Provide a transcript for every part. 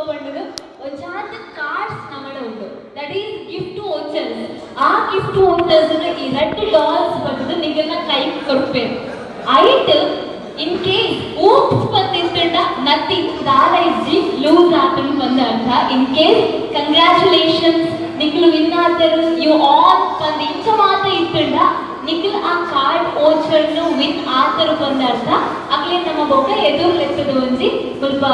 ಪಂಡದು ಒಂಜಾತ cards ನಮ್ಮಡ ಉಂಟು that is gift vouchers ಆ ಗಿಫ್ಟ್ ವೋಚರ್ಸ್ ಈ ರೆಡ್ ಡಾಲ್ಸ್ ಬಂದು ನಿಗನ್ನ ಕೈ ಕೊಡ್ಬೇಕು ಐಟ್ ಇನ್ ಕೇಸ್ ಊಪ್ಸ್ ಬಂದಿದ್ದ ನಥಿಂಗ್ ದಾರ ಇಜ್ಜಿ ಲೂಸ್ ಆತನು ಬಂದ ಅರ್ಥ in case congratulations Nikhil win ಆತರು ಯು ಆಲ್ ಬಂದು ಇಂಚ ಮಾತ್ರ ಇತ್ತಂಡ ನಿಖಿಲ್ ಆ ಕಾರ್ಡ್ ಓಚರ್ನು ವಿನ್ ಆತರು ಬಂದ ಅರ್ಥ ಅಕ್ಲೆ ನಮ್ಮ ಬೊಕ್ಕ ಎದುರು ಲೆಕ್ಕದ ಒಂಜಿ ಸ್ವಲ್ಪ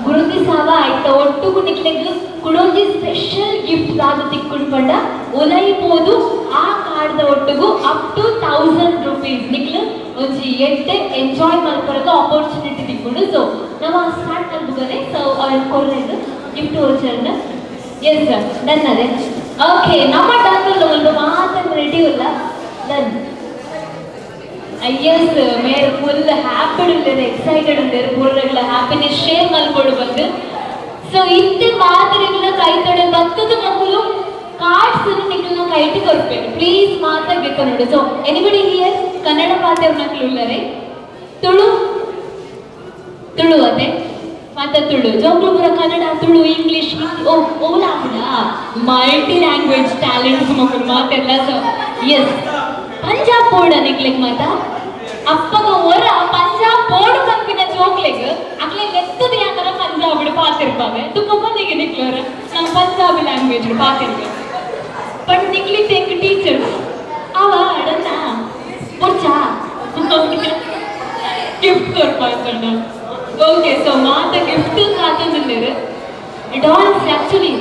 ಗುರುತಿಸಾವ ಆಯ್ತ ಒಟ್ಟುಗು ನಿಕ್ಲೆಗ್ ಕುಡೊಂಜಿ ಸ್ಪೆಷಲ್ ಗಿಫ್ಟ್ ದಾದ ತಿಕ್ಕೊಂಡು ಪಂಡ ಉಲೈಬೋದು ಆ ಕಾರ್ಡ್ ಒಟ್ಟುಗು ಅಪ್ ಟು 1000 ರೂಪೀಸ್ ನಿಕ್ಲು ಒಂಜಿ ಎಡ್ಡೆ ಎಂಜಾಯ್ ಮಲ್ಪರಗ ಆಪರ್ಚುನಿಟಿ ತಿಕ್ಕೊಂಡು ಸೊ ನಾವು ಸ್ಟಾರ್ಟ್ ಮಾಡ್ಬೋದೇ ಸೊ ಅವ್ರ ಕೊರ್ರೆದು ಗಿಫ್ಟ್ ವೋಚರ್ನ ಎಸ್ ಸರ್ ಡನ್ ಅದೇ ಓಕೆ ನಮ್ಮ ಡಾಕ್ಟರ್ ಒಂದು ಮಾತ್ರ ರೆಡಿ ಇಲ್ಲ ಡನ್ yes ಮೇರೆ ಫುಲ್ ಹ್ಯಾಪಿ ಉಳ್ಳೇರು ಎಕ್ಸೈಟೆಡ್ ಉಳ್ಳೇರು ಪೂರ್ವಗಳ ಹ್ಯಾಪಿನೆಸ್ ಶೇರ್ ಮಲ್ಕೊಡು ಬಂದು ಸೊ ಇತ್ತೆ ಮಾತ್ರೆಗಳ ಕೈತಡೆ ಬತ್ತದ ಮಕ್ಕಳು ಕಾರ್ಡ್ಸ್ ನಿಕ್ಕಲ್ನ ಕೈಟಿ ಕೊಡ್ಬೇಕು ಪ್ಲೀಸ್ ಮಾತ್ರ ಬೇಕು ನೋಡಿ ಸೊ ಎನಿಬಡಿ ಹಿಯರ್ ಕನ್ನಡ ಮಾತೆ ಮಕ್ಕಳು ಉಳ್ಳರೆ ತುಳು ತುಳು ಅದೇ ಮತ್ತೆ ತುಳು ಜೋಕ್ಲು ಪೂರ Kannada Tulu English Hindi Ola multi language talents ಮಕ್ಕಳು ಮಾತೆಲ್ಲ ಸೊ ಎಸ್ ಪಂಜಾಬ್ ಬೋರ್ಡ್ ನಿಕ್ಲೆಗ್ ಮಾತ ಅಪ್ಪಗ ಹೊರ ಪಂಜಾಬ್ ಬೋರ್ಡ್ ಬಂದಿನ ಜೋಕ್ಲೆಗ್ ಅಕ್ಲೆ ಲೆತ್ತದ ಯಾಕರ ಪಂಜಾಬ್ ಪಾತಿರ್ಪಾವೆ ತುಂಬ ಮಂದಿಗೆ ನಿಕ್ಲೋರ ನಮ್ಮ ಪಂಜಾಬಿ ಲ್ಯಾಂಗ್ವೇಜ್ ಪಾತಿರ್ಬೇಕು ಬಟ್ ನಿಕ್ಲಿ ತೆಂಗ್ ಟೀಚರ್ ಅವ ಅಡನ್ನ ಬುರ್ಚಾ ಗಿಫ್ಟ್ ಕೊಡ್ಪಾಯ್ತಣ್ಣ ಓಕೆ ಸೊ ಮಾತ ಗಿಫ್ಟ್ ಕಾತಂದಿಲ್ಲೇರು ಡಾಲ್ಸ್ ಆಕ್ಚುಲಿ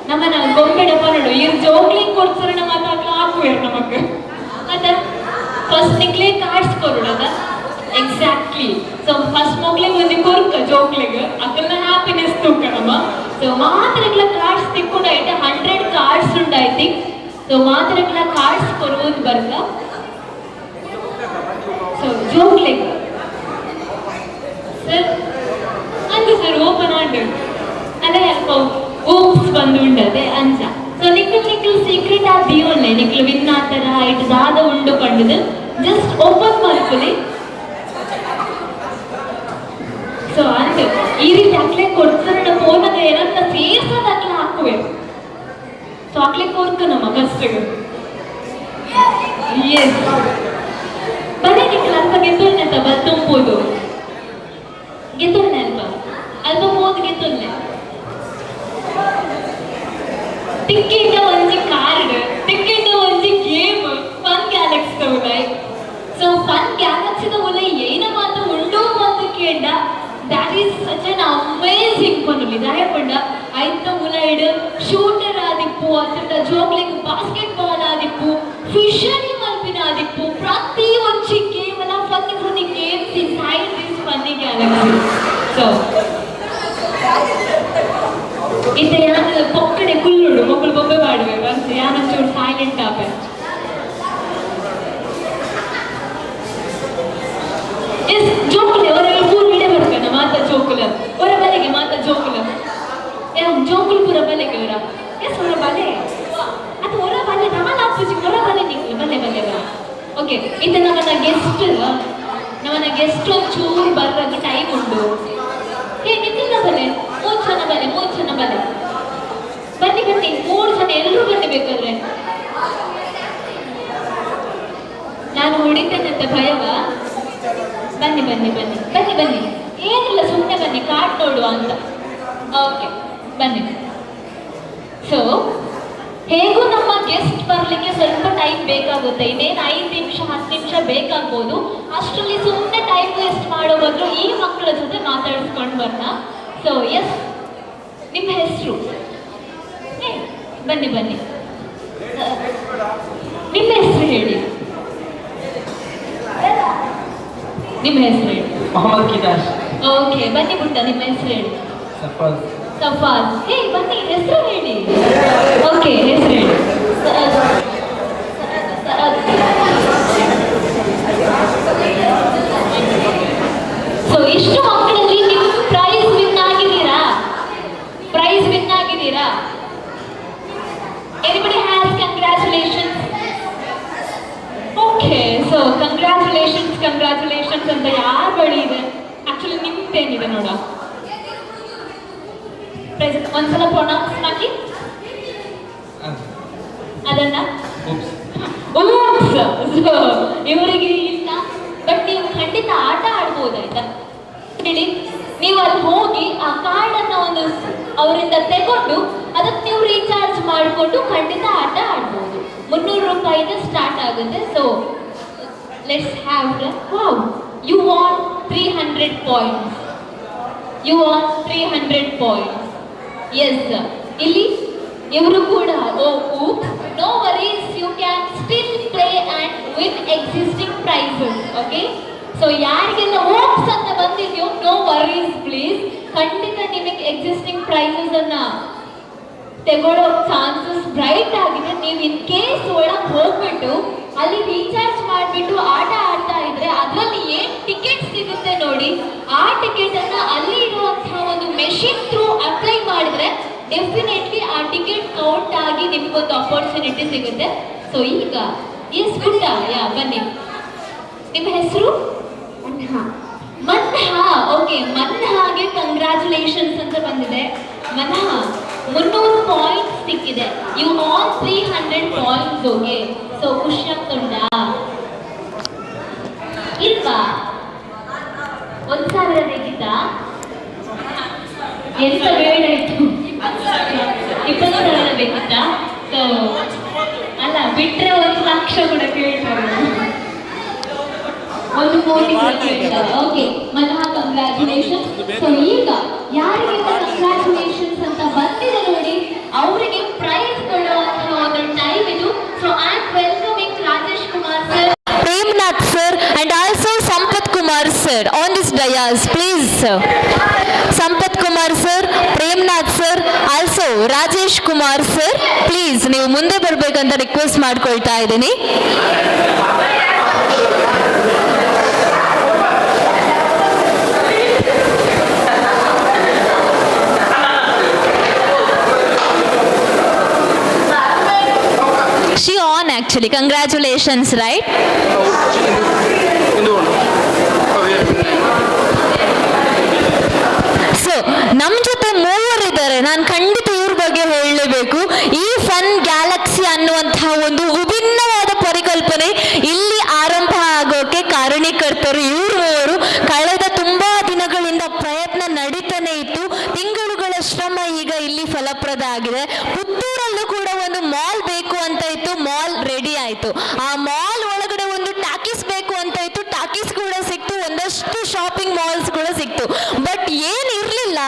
ನಮ್ಮನ್ನ ಗೊಂಬೆಡಪ್ಪ ನೋಡು ಇವ್ರು ಜೋಕ್ಲಿಂಗ್ ಕೊಡ್ತಾರ ಮಾತ ಹಾಕುವೇರು ನಮಗೆ ಮತ್ತೆ ಫಸ್ಟ್ ನಿಕ್ಲೆ ಕಾರ್ಡ್ಸ್ ಕೊರೋಡದ ಎಕ್ಸಾಕ್ಟ್ಲಿ ಸೊ ಫಸ್ಟ್ ಮಗ್ಲಿಗೆ ಒಂದು ಕೊರ್ಕ ಜೋಕ್ಲಿಗೆ ಅಕ್ಕನ ಹ್ಯಾಪಿನೆಸ್ ತೂಕಣಮ್ಮ ಸೊ ಮಾತ್ರಕ್ಲ ಕಾರ್ಡ್ಸ್ ತಿಕ್ಕೊಂಡು ಐತೆ 100 ಕಾರ್ಡ್ಸ್ ಉಂಟಾಯ್ತಿ ಸೊ ಮಾತ್ರಕ್ಲ ಕಾರ್ಡ್ಸ್ ಕೊರುವುದು ಬರ್ಕ ಸೊ ಜೋಕ್ಲಿಗೆ ಸರ್ ಅಂದು ಸರ್ ಓಪನ್ ಆಂಡ್ ಅದೇ ಅಲ್ಪ ಓಪ್ಸ್ ಬಂದು ಉಂಡದೆ ಅಂಚ ಸೊ ನಿಖಿಲ್ ಸೀಕ್ರೆಟ್ ಆ ದಿಯೋನ್ಲೆ ನಿಖಿಲ್ ವಿನ್ ಆತರ ಇಟ್ ದಾದ ಉಂಡು ಪಂಡದು ಜಸ್ಟ್ ಓಪನ್ ಮಾಡ್ಕೊಳ್ಳಿ ಸೊ ಅಂತ ಈ ರೀತಿ ಅಕ್ಲೆ ಕೊಡ್ತಾರ ಫೋನಾಗ ಏನಂತ ಸೇರ್ಸೋದ ಅಕ್ಲೆ ಹಾಕುವೆ ಸೊ ಅಕ್ಲೆ ಕೊಡ್ತು ನಮ್ಮ ಫಸ್ಟಿಗೆ ಎಸ್ ಬರೀ ನಿಖಿಲ್ ಅಲ್ಪ ಗೆದ್ದೊಳ್ನೆ ಅಂತ ಬತ್ತುಂಬೋದು ಗೆದ್ದೊಳ್ನೆ ಅಲ್ಪ ಅಲ್ಪ ಹೋದ್ ಗೆದ್ದೊಳ್ನೆ ಟಿಕೆಟ್ ಒಂಜಿ ಕಾರ್ಡ್ ಟಿಕೆಟ್ ಒಂಜಿ ಗೇಮ್ ಫನ್ ಗ್ಯಾಲಕ್ಸಿ ಉಲಾಯ್ ಸೊ ಫನ್ ಗ್ಯಾಲಕ್ಸಿದ ಉಲೈ ಏನ ಮಾತ ಉಂಡು ಬಂದು ಕೇಂಡ that is such an amazing ಪನುಲಿ ದಾಯಪಂಡ ಐತ ಉಲೈಡ್ ಶೂಟರ್ ಆದಿಪ್ಪು ಅತ್ತ ಜೋಗ್ಲಿಂಗ್ ಬಾಸ್ಕೆಟ್ ಬಾಲ್ ಆದಿಪ್ಪು ಫಿಶರಿ ಮಲ್ಪಿನ ಆದಿಪ್ಪು ಪ್ರತಿ ಒಂಜಿ ಕೇವಲ funny games inside this funny galaxy so ಇತ್ತ ಯಾನ ಪೊಕ್ಕಡೆ ಕುಲ್ಲುಡು ಮಕ್ಕಳು ಬೊಬ್ಬೆ ಮಾಡ್ಬೇಕು ಅಂತ ಯಾನೊಂಚೂರು ಸೈಲೆಂಟ್ ಆಪೆ ಎಸ್ ಜೋಕುಲೆ ಅವರ ಪೂರ ವಿಡೆ ಬರ್ಕನ ಮಾತ ಜೋಕುಲ ಅವರ ಬಲೆಗೆ ಮಾತ ಜೋಕುಲ ಜೋಕುಲ್ ಪೂರ ಬಲೆಗೆ ಅವರ ಎಸ್ ಹೊರ ಬಲೆ ಅದು ಹೊರ ಬಲೆ ನಾನು ಅಪ್ಪುಜಿ ಹೊರ ಬಲೆ ನಿಕ್ಲು ಬಲೆ ಬಲೆ ಬಲೆ ಓಕೆ ಇತ್ತ ನಮ್ಮನ್ನ ಗೆಸ್ಟ್ ಒಂಚೂರು ಬರ್ರಾಗ ಟೈಮ್ ಉಂಡು ಹೇ ನಿನ್ನ ಬಲೆ 3 ಜನ ಬಲೆ ಬನ್ನಿ 3 ಜನ ಎಲ್ಲರೂ ಬನ್ನಿ ಬೇಕಾದ್ರೆ ನಾನು ಹೊಡಿತೇನೆ ಭಯವ ಬನ್ನಿ ಏನಿಲ್ಲ ಸುಮ್ಮನೆ ಬನ್ನಿ ಕಾರ್ಡ್ ನೋಡುವ ಅಂತ ಓಕೆ ಬನ್ನಿ ಸೊ ಹೇಗೂ ನಮ್ಮ ಗೆಸ್ಟ್ ಬರ್ಲಿಕ್ಕೆ ಸ್ವಲ್ಪ ಟೈಮ್ ಬೇಕಾಗುತ್ತೆ ಇನ್ನೇನು 5 ನಿಮಿಷ 10 ನಿಮಿಷ ಬೇಕಾಗ್ಬೋದು ಅಷ್ಟರಲ್ಲಿ ಸುಮ್ಮನೆ ಟೈಮ್ ವೇಸ್ಟ್ ಮಾಡೋ ಬದಲು ಈ ಮಕ್ಕಳ ಜೊತೆ ಮಾತಾಡಿಸ್ಕೊಂಡು ಬರೋಣ ಸೊ ಎಸ್ ನಿಮ್ಮ ಹೆಸರು ಬನ್ನಿ ನಿಮ್ಮ ಹೆಸರು ಹೇಳಿ ನಿಮ್ಮ ಹೆಸರು ಹೇಳಿ ಮೊಹಮ್ಮದ್ ಕಿದಾಶ್ ಓಕೆ ಬನ್ನಿ ಪುಟ್ಟ ನಿಮ್ಮ ಹೆಸರು ಹೇಳಿ ಸಫಾಜ್ ಹೇ ಬನ್ನಿ ಹೆಸರು ಹೇಳಿ ಓಕೆ ಹೆಸರು ಹೇಳಿ ಸೊ ಇಷ್ಟು ಮಕ್ಕಳಲ್ಲಿ ನೀವು ಪ್ರೈಸ್ ವಿನ್ ಆಗಿದ್ದೀರಾ Anybody has congratulations? Okay, so congratulations ಅಂತ ಯಾರು ಬಳಿ ಇದೆ ಆಕ್ಚುಲಿ ನಿಮ್ದೇನಿದೆ ನೋಡ ಒಂದ್ಸಲ ಪ್ರೊನೌನ್ಸ್ ಮಾಡಿ ಅದನ್ನ ಇವರಿಗೆ ಇಲ್ಲ. ಬಟ್ ನೀವು ಖಂಡಿತ ಆಟ ಆಡ್ಬೋದಾಯ್ತಾ ಹೇಳಿ. ನೀವು ಅಲ್ಲಿ ಹೋಗಿ ಆ ಕಾರ್ಡ್ ಅನ್ನ ಒಂದು ಅವರಿಂದ ತಗೊಂಡು ಅದಕ್ಕೆ ನೀವು ರೀಚಾರ್ಜ್ ಮಾಡಿಕೊಂಡು ಖಂಡಿತ ಆಟ ಆಡ್ಬೋದು. 300 ರೂಪಾಯಿಂದ ಸ್ಟಾರ್ಟ್ ಆಗುತ್ತೆ. So let's have wow, you want 300 points. You want 300 points. Yes, ಇಲ್ಲಿ ಇವರು ಕೂಡ no worries, you can still play and win existing prizes. Okay, so ಯಾರಿಗೆಲ್ಲ ಓಪ್ಸ್ ಅಂತ ಬಂದಿದೆಯೋ ನೋ ವರೀಸ್ ಪ್ಲೀಸ್, ಖಂಡಿತ ನಿಮಗೆ ಎಕ್ಸಿಸ್ಟಿಂಗ್ ಪ್ರೈಸಸ್ ಅನ್ನ ತಗೊಳ್ಳೋ ಚಾನ್ಸಸ್ ಬ್ರೈಟ್ ಆಗಿದೆ. ನೀವು ಇನ್ ಕೇಸ್ ಒಳಗೆ ಹೋಗ್ಬಿಟ್ಟು ಅಲ್ಲಿ ರೀಚಾರ್ಜ್ ಮಾಡಿಬಿಟ್ಟು ಆಟ ಆಡ್ತಾ ಇದ್ರೆ ಅದರಲ್ಲಿ ಏನು ಟಿಕೆಟ್ ಸಿಗುತ್ತೆ ನೋಡಿ, ಆ ಟಿಕೆಟ್ ಅನ್ನ ಅಲ್ಲಿ ಇರುವಂತಹ ಒಂದು ಮೆಷಿನ್ ಥ್ರೂ ಅಪ್ಲೈ ಮಾಡಿದ್ರೆ ಡೆಫಿನೆಟ್ಲಿ ಆ ಟಿಕೆಟ್ ಕೌಂಟ್ ಆಗಿ ನಿಮ್ಗೊಂದು ಅಪರ್ಚುನಿಟಿ ಸಿಗುತ್ತೆ. ಸೊ ಈಗ ಎಸ್ ಗುಡ್ಡ, ಯಾ ಬನ್ನಿ. ನಿಮ್ಮ ಹೆಸರು ಮನ್ಹಾ. ಓಕೆ, ಮನ್ಹಾಗೆ ಕಂಗ್ರ್ಯಾಚುಲೇಷನ್ಸ್ ಅಂತ ಬಂದಿದೆ. ಮನ್ಹಾ 300 ಪಾಯಿಂಟ್ಸ್ ಸಿಕ್ಕಿದೆ. You all 300 points. Okay, so ಖುಷಿ ಆಗ್ತುಂಟಾ ಇಲ್ವಾ? 1,000 ಬೇಕಿತ್ತಾ? ಎಂತ ಬೇಡ ಇತ್ತು, 20,000 ಬೇಕಿತ್ತಾ? ಸೊ ಅಲ್ಲ, ಬಿಟ್ರೆ 1 ಲಕ್ಷ ಕೂಡ ಕೇಳ್ತಾರೆ, 1 ಕೋಟಿ ಕೇಳ್ತಾರೆ. Okay ಮನ್ಹಾ, congratulation. ಸೊ ಈಗ ಯಾರಿಗೆಲ್ಲ ಕಂಗ್ರ್ಯಾಚುಲೇಷನ್ಸ್ ಅಂತ ಬಂದಿದೆ ನೋಡಿ, ಅವರಿಗೆ ಪ್ರೈಸ್ ಕೊಡುವಂತಹ ಒಂದು ಟೈಮ್ ಇದು. So I am welcoming Rajesh Kumar sir, Premnath sir, and also Sampath Kumar sir on this dais, please sir. Sampath Kumar sir, Premnath sir, also Rajesh Kumar sir, please ನೀವು ಮುಂದೆ ಬರಬೇಕಂತ ರಿಕ್ವೆಸ್ಟ್ ಮಾಡ್ಕೊಳ್ತಾ ಇದ್ದೀನಿ. She on actually, congratulations, right? So ನಮ್ಮ ಜೊತೆ ಮೂವರಿದ್ದಾರೆ, ನಾನು ಖಂಡಿತ ಇವ್ರ ಬಗ್ಗೆ ಹೇಳಲೇಬೇಕು. ಈ ಫನ್ ಗ್ಯಾಲಕ್ಸಿ ಅನ್ನುವಂತಹ ಒಂದು ವಿಭಿನ್ನವಾದ ಪರಿಕಲ್ಪನೆ ಇಲ್ಲಿ ಆರಂಭ ಆಗೋಕೆ ಕಾರಣೀಕರ್ತರು ಇವ್ರ ಮೂವರು. ಕಳೆದ ತುಂಬಾ ದಿನಗಳಿಂದ ಪ್ರಯತ್ನ ನಡೀತಾನೆ ಇತ್ತು, ತಿಂಗಳುಗಳ ಶ್ರಮ ಈಗ ಇಲ್ಲಿ ಫಲಪ್ರದ ಆಗಿದೆ. ಪುತ್ತೂರಲ್ಲೂ ಕೂಡ ಒಂದು ಮಾಲ್ ಬೇಕು ಅಂತ ಇತ್ತು, ಮಾಲ್ ರೆಡಿ ಆಯ್ತು. ಆ ಮಾಲ್ ಒಳಗಡೆ ಒಂದು ಟಾಕೀಸ್ ಬೇಕು ಅಂತ ಇತ್ತು, ಟಾಕೀಸ್ ಕೂಡ ಸಿಕ್ತು, ಒಂದಷ್ಟು ಶಾಪಿಂಗ್ ಮಾಲ್ಸ್ ಕೂಡ ಸಿಕ್ತು. ಬಟ್ ಏನ್ ಇರ್ಲಿಲ್ಲ,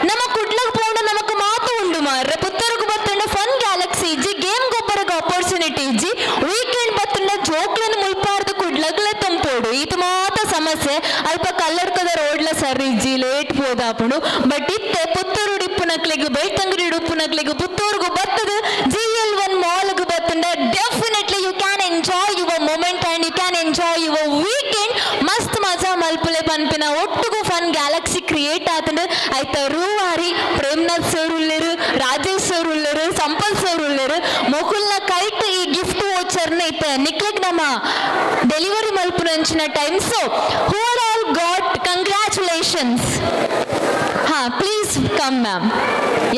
ನಮ್ಮ ಕುಡ್ಲಗ್ ಪೋಂಡ ನಮಕ್ ಮಾತು ಉಂಡು ಮಾರ್ರೆ. ಪುತ್ತೂರ್ಗು ಬತ್ತಂಡ ಫನ್ ಗ್ಯಾಲಕ್ಸಿ ಇಜ್ಜಿ, ಗೇಮ್ ಗೊಬ್ಬರಗ ಆಪರ್ಚುನಿಟಿ ಇಜ್ಜಿ, ವೀಕೆಂಡ್ ಬತ್ತಂಡ ಜೋಕ್ಲನ್ನು ಮುಲ್ಪಾರ್ದು ಕುಡ್ಲಗ್ಲೆ ತಂಪೋಡು. ಇದು ಮಾತ ಸಮಸ್ಯೆ, ಅಲ್ಪ ಕಲ್ಲಡ್ಕದ ರೋಡ್ಲ ಸರಿ ಇಜ್ಜಿ ಲೇಟ್ ಹೋದಾಪುಡು. ಬಟ್ ಇತ್ತೆ ಪುತ್ತೂರು ಡಿಪ್ಪುನಕ್ಲಿಗೆ ಬೆಳ್ತಂಗಡಿ ಡಿಪ್ಪುನಕ್ಲಿಗೆ ಪುತ್ತೂರ್ಗು ಬತ್ತದ GL1 ಮಾಲ್ಗೆ ಬತ್ತಂಡ definitely you can enjoy your moment and you can enjoy your weekend. ಮಸ್ತ್ ಮಜಾ ಮಲ್ಪುಲೆ ಪನ್ಪಿನ ಒಟ್ಟಿಗೂ ಫನ್ ಗ್ಯಾಲಕ್ಸಿ ಕ್ರಿಯೇಟ್ ಆತಂಡ ಆಯ್ತ. ರೂವಾರಿ ಪ್ರೇಮ್ನಾಥ್ ಸರ್ ಉಳ್ಳರು, ರಾಜೇಶ್ ಸರ್ ಉಳ್ಳರು, ಸಂಪತ್ ಸರ್ ಉಳ್ಳರು, ಮೊಕುಲ್ನ ಕೈಟ್ ಈ ಗಿಫ್ಟ್ ವೋಚರ್ನ ಇತ್ತ ನಿಕ್ಲಿಗ್ ನಮ್ಮ ಡೆಲಿವರಿ ಮಲ್ಪುನಂಚಿನ time. So who are all got congratulations. ಹಾ, please come ma'am.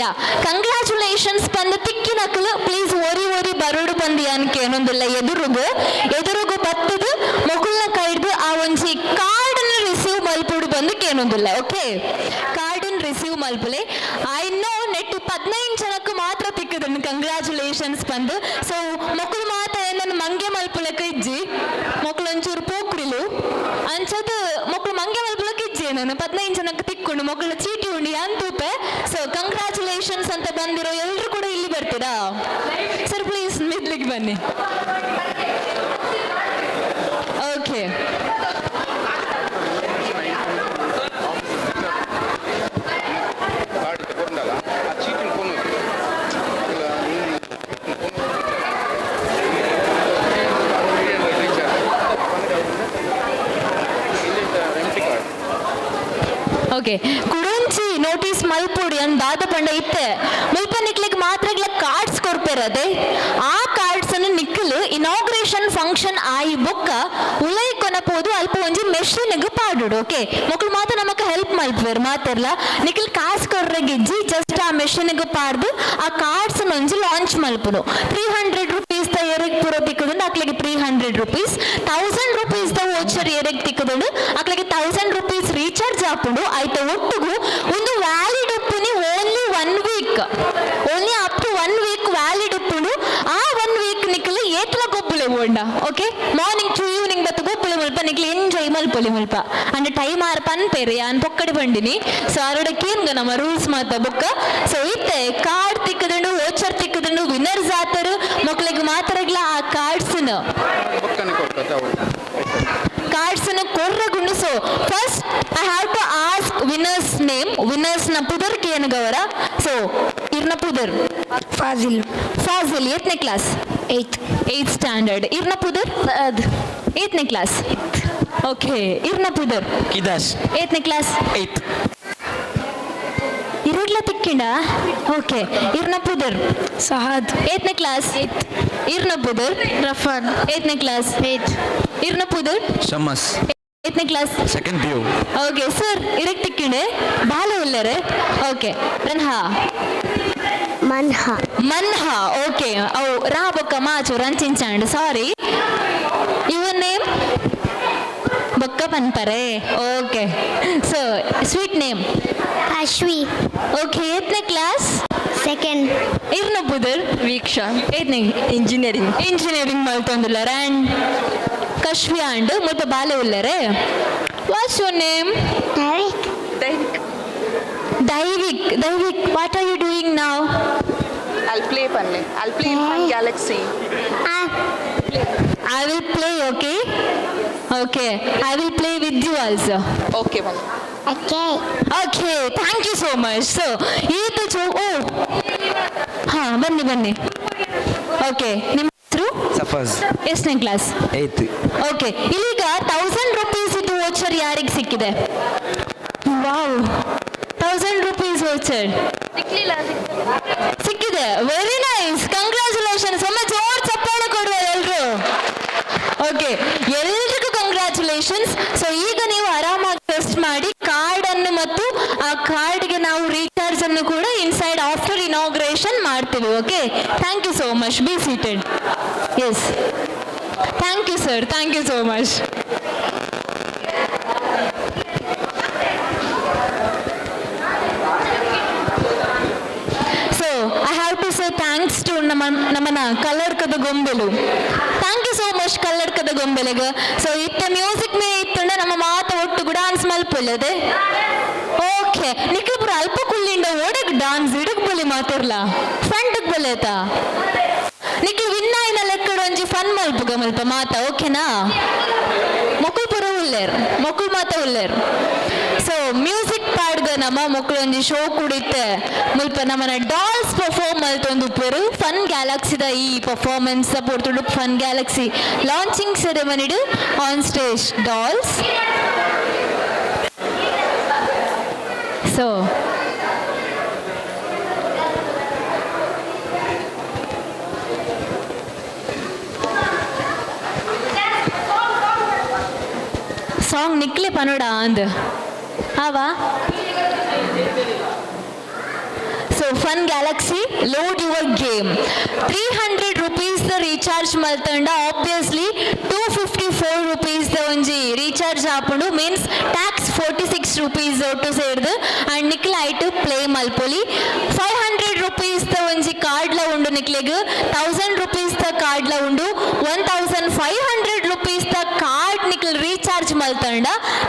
Yeah, congratulations ಬಂದು ತಿಕ್ಕಿನಕಲು ಪ್ಲೀಸ್ ಓರಿ ಬರೋಡು ಬಂದು ಅನ್ಕೆ ಏನೊಂದಿಲ್ಲ. ಎದುರುಗು ಬತ್ತದು ಮೊಕುಲ್ನ ಕೈಡ್ದು ಆ ಒಂಜಿ ಕಾರ್ಡನ್ನು ರಿಸೀವ್ ಮಲ್ಪುಡು ಬಂದು ಕೇನೊಂದಿಲ್ಲ. ಓಕೆ, ಕಾರ್ಡನ್ನು ರಿಸೀವ್ ಮಲ್ಪುಲೆ. ಐ ನೋ ನೆಟ್ಟು 15 ಜನಕ್ಕೂ ಮಾತ್ರ ತಿಕ್ಕದನ್ನು ಕಂಗ್ರ್ಯಾಚುಲೇಷನ್ಸ್ ಬಂದು. ಸೊ ಮೊಕುಲು ಮಾತ ಏನನ್ನು ಮಂಗೆ ಮಲ್ಪುಲಕ್ಕೆ ಇಜ್ಜಿ, ಮೊಕುಲು ಒಂಚೂರು ಪೋಕ್ರಿಲು ಅಂಚದು ಮೊಕುಲು ಮಂಗೆ ಮಲ್ಪುಲಕ್ಕೆ ಇಜ್ಜಿ ನಾನು 15 ಜನಕ್ಕೆ ತಿಕ್ಕೊಂಡು ಮೊಕುಲ ಚೀಟಿ ಉಂಡಿ ಅಂತೂಪೆ. ಸೊ ಕಂಗ್ರ್ಯಾಚುಲೇಷನ್ಸ್ ಅಂತ ಬಂದಿರೋ ಎಲ್ಲರೂ ಕೂಡ ಇಲ್ಲಿ ಬರ್ತೀರಾ ಸರ್? ಪ್ಲೀಸ್ ಮಿಡ್ಲಿಗೆ ಬನ್ನಿ. ಓಕೆ, ಓಕೆ ಕುಡಂಚಿ ನೋಟಿಸ್ ಮಲ್ಪುಡಿ ಅಂದ್ ದಾದ ಪಂಡ ಇತ್ತೆ ಮುಲ್ಪ ನಿಕ್ಲಿಗೆ ಮಾತ್ರ ಕಾರ್ಡ್ಸ್ ಕೊಡ್ಪೇರದೆ. ಆ ಕಾರ್ಡ್ಸ್ ಅನ್ನು ನಿಕ್ಕಲು ಇನಾಗ್ರೇಷನ್ ಫಂಕ್ಷನ್ ಆಯಿ ಬೊಕ್ಕ ಉಲೈ ಕೊನಪೋದು ಅಲ್ಪ ಒಂಜಿ ಮೆಷಿನ್ಗ್ ಪಾಡುಡು. ಓಕೆ ಮಕ್ಕಳು ಮಾತ್ರ ನಮಕ್ ಹೆಲ್ಪ್ ಮಲ್ಪುವೆರ್ ಮಾತೆರ್ಲ ನಿಖಿಲ್ ಕಾಸ್ ಕೊರ್ರೆ ಗಿಜ್ಜಿ ಜಸ್ಟ್ ಆ ಮೆಷಿನ್ಗ್ ಪಾಡ್ದು ಆ ಕಾರ್ಡ್ಸ್ ಒಂಜಿ ಲಾಂಚ್ ಮಲ್ಪುಡು. 300 rupees ದ ಎರೆಗ್ ಪೂರ ತಿಕ್ಕುದುಂಡು ಅಕ್ಲೆಗೆ 300 rupees, 1000 rupees ದ ವೋಚರ್ ಎರೆಗ್ ತಿಕ್ಕುದುಂಡು ಅಕ್ಲೆಗೆ 1000 rupees ರೀಚಾರ್ಜ್ ಆಪುಂಡು. ಐತ ಒಟ್ಟುಗು ಒಂದು ವ್ಯಾಲಿಡ್ ಉಪ್ಪುನಿ only 1 week, only up to 1 week valid ಉಪ್ಪುಂಡು. ಆ 1 week ನಿಖಿಲ್ ಏತ್ಲ ಗೊಬ್ಬುಲೆ ಬೋಂಡ. ಓಕೆ ಮಾರ್ನಿಂಗ್ ಟು ಈವ್ನಿಂಗ್ ಬತ್ತು ಗೊಬ್ಬುಲೆ ಮುಲ್ಪ ನಿಖಿಲ್ ಎಂಜಾಯ್ ಮಲ್ಪೊಲಿ ಮುಲ್ಪ ಅಂಡ್ ಟೈಮ್ ಆರ್ ಪನ್ಪೇರಿ ಯಾನ್ ಪೊಕ್ಕಡೆ ಬಂಡಿನಿ. ಸೊ ಆರೋಡಕ್ಕೇನ್ಗ ನಮ್ಮ ರೂಲ್ಸ್ ಮಾತ ಬುಕ್ಕ. ಸೊ ಇತ್ತೆ ಕಾರ್ಡ್ ತಿಕ್ಕದುಂಡು ವೋಚರ್ ತಿಕ್ಕದುಂಡು ವಿನ್ನರ್ಸ್ ಆತರು ಮಕ್ಳಿಗೆ ಮಾತ್ರಗ್ಲ ಆ ಕಾರ್ಡ್ಸ್ ಕೊರ್ರಗುಂಡು. So first I have to ask winners name. Winners ನ ಪುದರ್ ಕೇನಗವರ. ಸೊ ಇರ್ನ ಪುದರ್ ಫಾಜಿಲ್. ಫಾಜಿಲ್ ಎತ್ನೇ ಕ್ಲಾಸ್? 8th standard. ಇರ್ನ ಪುದರ್ 8ನೇ ಕ್ಲಾಸ್. ಓಕೆ ಇರ್ನ ಪುದರ್ ಕಿದಾಸ್ 8ನೇ ಕ್ಲಾಸ್ 8th. ಇರುಡ್ಲ ತಿಕ್ಕಿಂಡ. ಓಕೆ ಇರ್ನ ಪುದರ್ ಸಹದ್ 8ನೇ ಕ್ಲಾಸ್. ಇರ್ನ ಪುದರ್ ರಫಾನ್ 8ನೇ ಕ್ಲಾಸ್. 8. ಇರ್ನ ಪುದರ್ ಶಮಸ್ 8ನೇ class. Second PU. Okay sir ಇರಕ್ ತಿಕ್ಕಿಂಡೆ ಬಾಲ ಉಲ್ಲರೆ. ಓಕೆ ರನ್ಹಾ ಮನ್ಹಾ ಮನ್ಹಾ. ಓಕೆ ಅವು ರಾ ಬೊಕ್ಕ ಮಾಚು ರಂಚಿಂಚಾಂಡ್. ಸಾರಿ ಯುವರ್ ನೇಮ್ ಬೊಕ್ಕ ಪನ್ಪರೆ. Okay so sweet name Ashvi. Okay 8ನೇ ಕ್ಲಾಸ್. ಸೆಕೆಂಡ್. ಇರ್ನ ಪುದರ್ ವೀಕ್ಷಾ 8ನೇ ಇಂಜಿನಿಯರಿಂಗ್ ಮಲ್ತೊಂದುಲ್ಲ ರ್ಯಾಂಡ್ ಕಶ್ವಿ ಅಂಡ್ ಮುಲ್ಪ ಬಾಲೆ ಉಲ್ಲರೆ. What's your name? Daivik what are you doing now? I'll play in Fun Galaxy. I will play, okay? Okay, I will play with you also. Okay, Mali. Okay, thank you so much. So, ಬನ್ನಿ. Okay ನಿಮ್ಮ ಹೆಸರು? ಸಫಾಜ್. ಎಷ್ಟನೇ class? 8th. Okay ಈಗ 1000 rupees ಇದು voucher ಯಾರಿಗೆ ಸಿಕ್ಕಿದೆ? Wow 1000 rupees voucher ಸಿಕ್ಕಿದೆ. Very nice, congratulations. ಒಮ್ಮೆ ಜೋರ್ ಚಪ್ಪಾಳೆ ಕೊಡುವ ಎಲ್ರು. ಓಕೆ ಎಲ್ರಿಗೂ ಕಂಗ್ರ್ಯಾಚುಲೇಷನ್ಸ್. ಸೊ ಈಗ ನೀವು ಆರಾಮಾಗಿ ಟೆಸ್ಟ್ ಮಾಡಿ ಕಾರ್ಡ್ ಅನ್ನು ಮತ್ತು ಆ ಕಾರ್ಡ್ಗೆ ನಾವು ರೀಚಾರ್ಜ್ ಅನ್ನು ಕೂಡ ಇನ್ಸೈಡ್ ಆಫ್ಟರ್ ಇನಾಗ್ರೇಷನ್ ಮಾಡ್ತೀವಿ. Okay thank you so much. Be seated. Yes thank you sir, thank you so much. I have to say thanks to ನಮ್ಮನ ಕಲ್ಲಡ್ಕದ ಗೊಂಬೆಲು. ಥ್ಯಾಂಕ್ ಯು ಸೋ ಮಚ್ ಕಲ್ಲಡ್ಕದ ಗೊಂಬೆಲೆಗೆ. ಸೊ ಇತ್ತ ಮ್ಯೂಸಿಕ್ ಮೇ ಇತ್ತಂಡ ನಮ್ಮ ಮಾತ ಒಟ್ಟು ಡಾನ್ಸ್ ಮಲ್ಪೊಲ್ಲದೆ. ಓಕೆ ನಿಖಿಲ್ ಪುರ ಅಲ್ಪ ಕುಳ್ಳಿಂಡ ಓಡಕ್ ಡಾನ್ಸ್ ಇಡಕ್ ಬಲಿ ಮಾತಿರ್ಲ ಫ್ರಂಟ್ಗೆ ಬಲೇತ ನಿಖಿಲ್ ವಿನ್ನಾಯಿನ ಲೆಕ್ಕಡ ಒಂಜಿ ಫನ್ ಮಲ್ಪುಗ ಮಲ್ಪ ಮಾತ. ಓಕೆನಾ? ಮೊಕುಲ್ ಪುರ ಉಲ್ಲೇರ್, ಮೊಕುಲ್ ಮಾತ ಉಲ್ಲೇರ್. ಸೊ ಮ್ಯೂಸಿಕ್ ಪಾಡ್ಗ ನಮ್ಮ ಮಕ್ಕಳು ಒಂಜಿ ಶೋ ಕುಡಿತೆ ಮುಲ್ಪ ನಮ್ಮನ ಡಾಲ್ಸ್ ಪರ್ಫಾರ್ಮ್ ಮಲ್ತೊಂದು ಪೇರು ಫನ್ ಗ್ಯಾಲಕ್ಸಿದ ಈ ಪರ್ಫಾರ್ಮೆನ್ಸ್ ಪೊರ್ತುಡು ಫನ್ ಗ್ಯಾಲಕ್ಸಿ ಲಾಂಚಿಂಗ್ ಸೆರೆಮನಿಡು on stage dolls. So song ನಿಕ್ಲೆ ಪನೋಡ ಅಂದ್ ಆವಾ. So Fun Galaxy load your game. 300 rupees ದ ರೀಚಾರ್ಜ್ ಮಲ್ತಂಡ ಆಬ್ವಿಯಸ್ಲಿ 254 rupees ದ ಒಂಜಿ ರೀಚಾರ್ಜ್ ಆಪುಂಡು. ಮೀನ್ಸ್ ಟ್ಯಾಕ್ಸ್ 46 rupees ಒಟ್ಟು ಸೇರ್ದು ಅಂಡ್ ನಿಕ್ಲ ಐಟು ಪ್ಲೇ ಮಲ್ಪೊಲಿ. 500 rupees ದ ಒಂಜಿ ಕಾರ್ಡ್ಲ ಉಂಡು ನಿಕ್ಲೆಗ್. 1000 rupees ದ ಕಾರ್ಡ್ಲ ಉಂಡು. 1500 rupees ದ ಕಾರ್ಡ್ ನಿಕ್ಲ್ ರೀಚಾರ್ಜ್ ಮಲ್ತಂಡ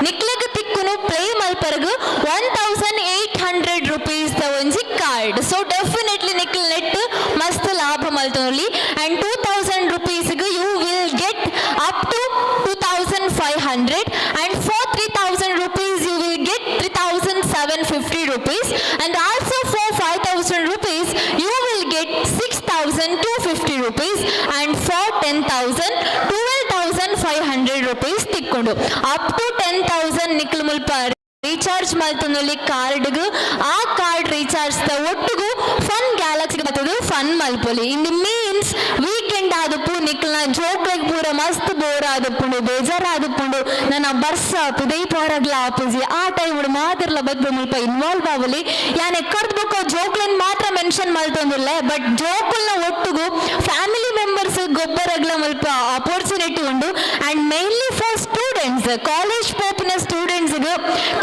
ನಿಕ್ಲೆಗ್ ತಿಕ್ಕುನು ಪ್ಲೇ ಮಲ್ಪರ್ಗು 1800 rupees ದ ಒಂಜಿ ಕಾರ್ಡ್. ಸೊ ಡೆಫಿನೆಟ್ಲಿ ನಿಕ್ಲ್ ನೆಟ್ ಮಸ್ತ್ ಲಾಭ ಮಲ್ತೊಲಿ. And 2000 rupees you will get up to 2500 and for 3000 rupees you will get 3750 rupees and also for 5000 rupees you will get 6250 rupees and for 10,000 12,500 rupees tikkondu up to 10,000 niklu mulpa recharge ಮಲ್ತೊಂದುಲ್ಲಿ ಕಾರ್ಡ್ಗು ಆ card recharge ದ ಒಟ್ಟುಗು Fun Galaxy ಬರ್ತದು fun ಮಲ್ಪೊಲಿ. In the means weekend end ಆದಪ್ಪು ನಿಕ್ಲ ಜೋಕ್ಲೆಗ್ ಪೂರ ಮಸ್ತ್ ಬೋರ್ ಆದಪ್ಪುಂಡು ಬೇಜಾರ್ ಆದಪ್ಪುಂಡು ನನ್ನ ಬರ್ಸ ತುದೈ ಪಾರಗ್ಲ ಆಪುಜಿ ಆ ಟೈಮ್ ಮಾತಿರ್ಲ ಬಗ್ಗೆ ಮುಲ್ಪ ಇನ್ವಾಲ್ವ್ ಆವಲಿ ಯಾನ್ ಎಕ್ಕರ್ದ್ ಬುಕ್ ಜೋಕ್ಲೆನ್ ಮಾತ್ರ ಮೆನ್ಷನ್ ಮಲ್ತೊಂದಿಲ್ಲ ಬಟ್ ಜೋಕುಲ್ನ ಒಟ್ಟುಗು ಫ್ಯಾಮಿಲಿ ಮೆಂಬರ್ಸ್ ಗೊಬ್ಬರಗ್ಲ ಮುಲ್ಪ ಆಪರ್ಚುನಿಟಿ ಉಂಡು and mainly for students college ಪೋಪಿನ ಸ್ಟೂಡೆಂಟ್ಸ್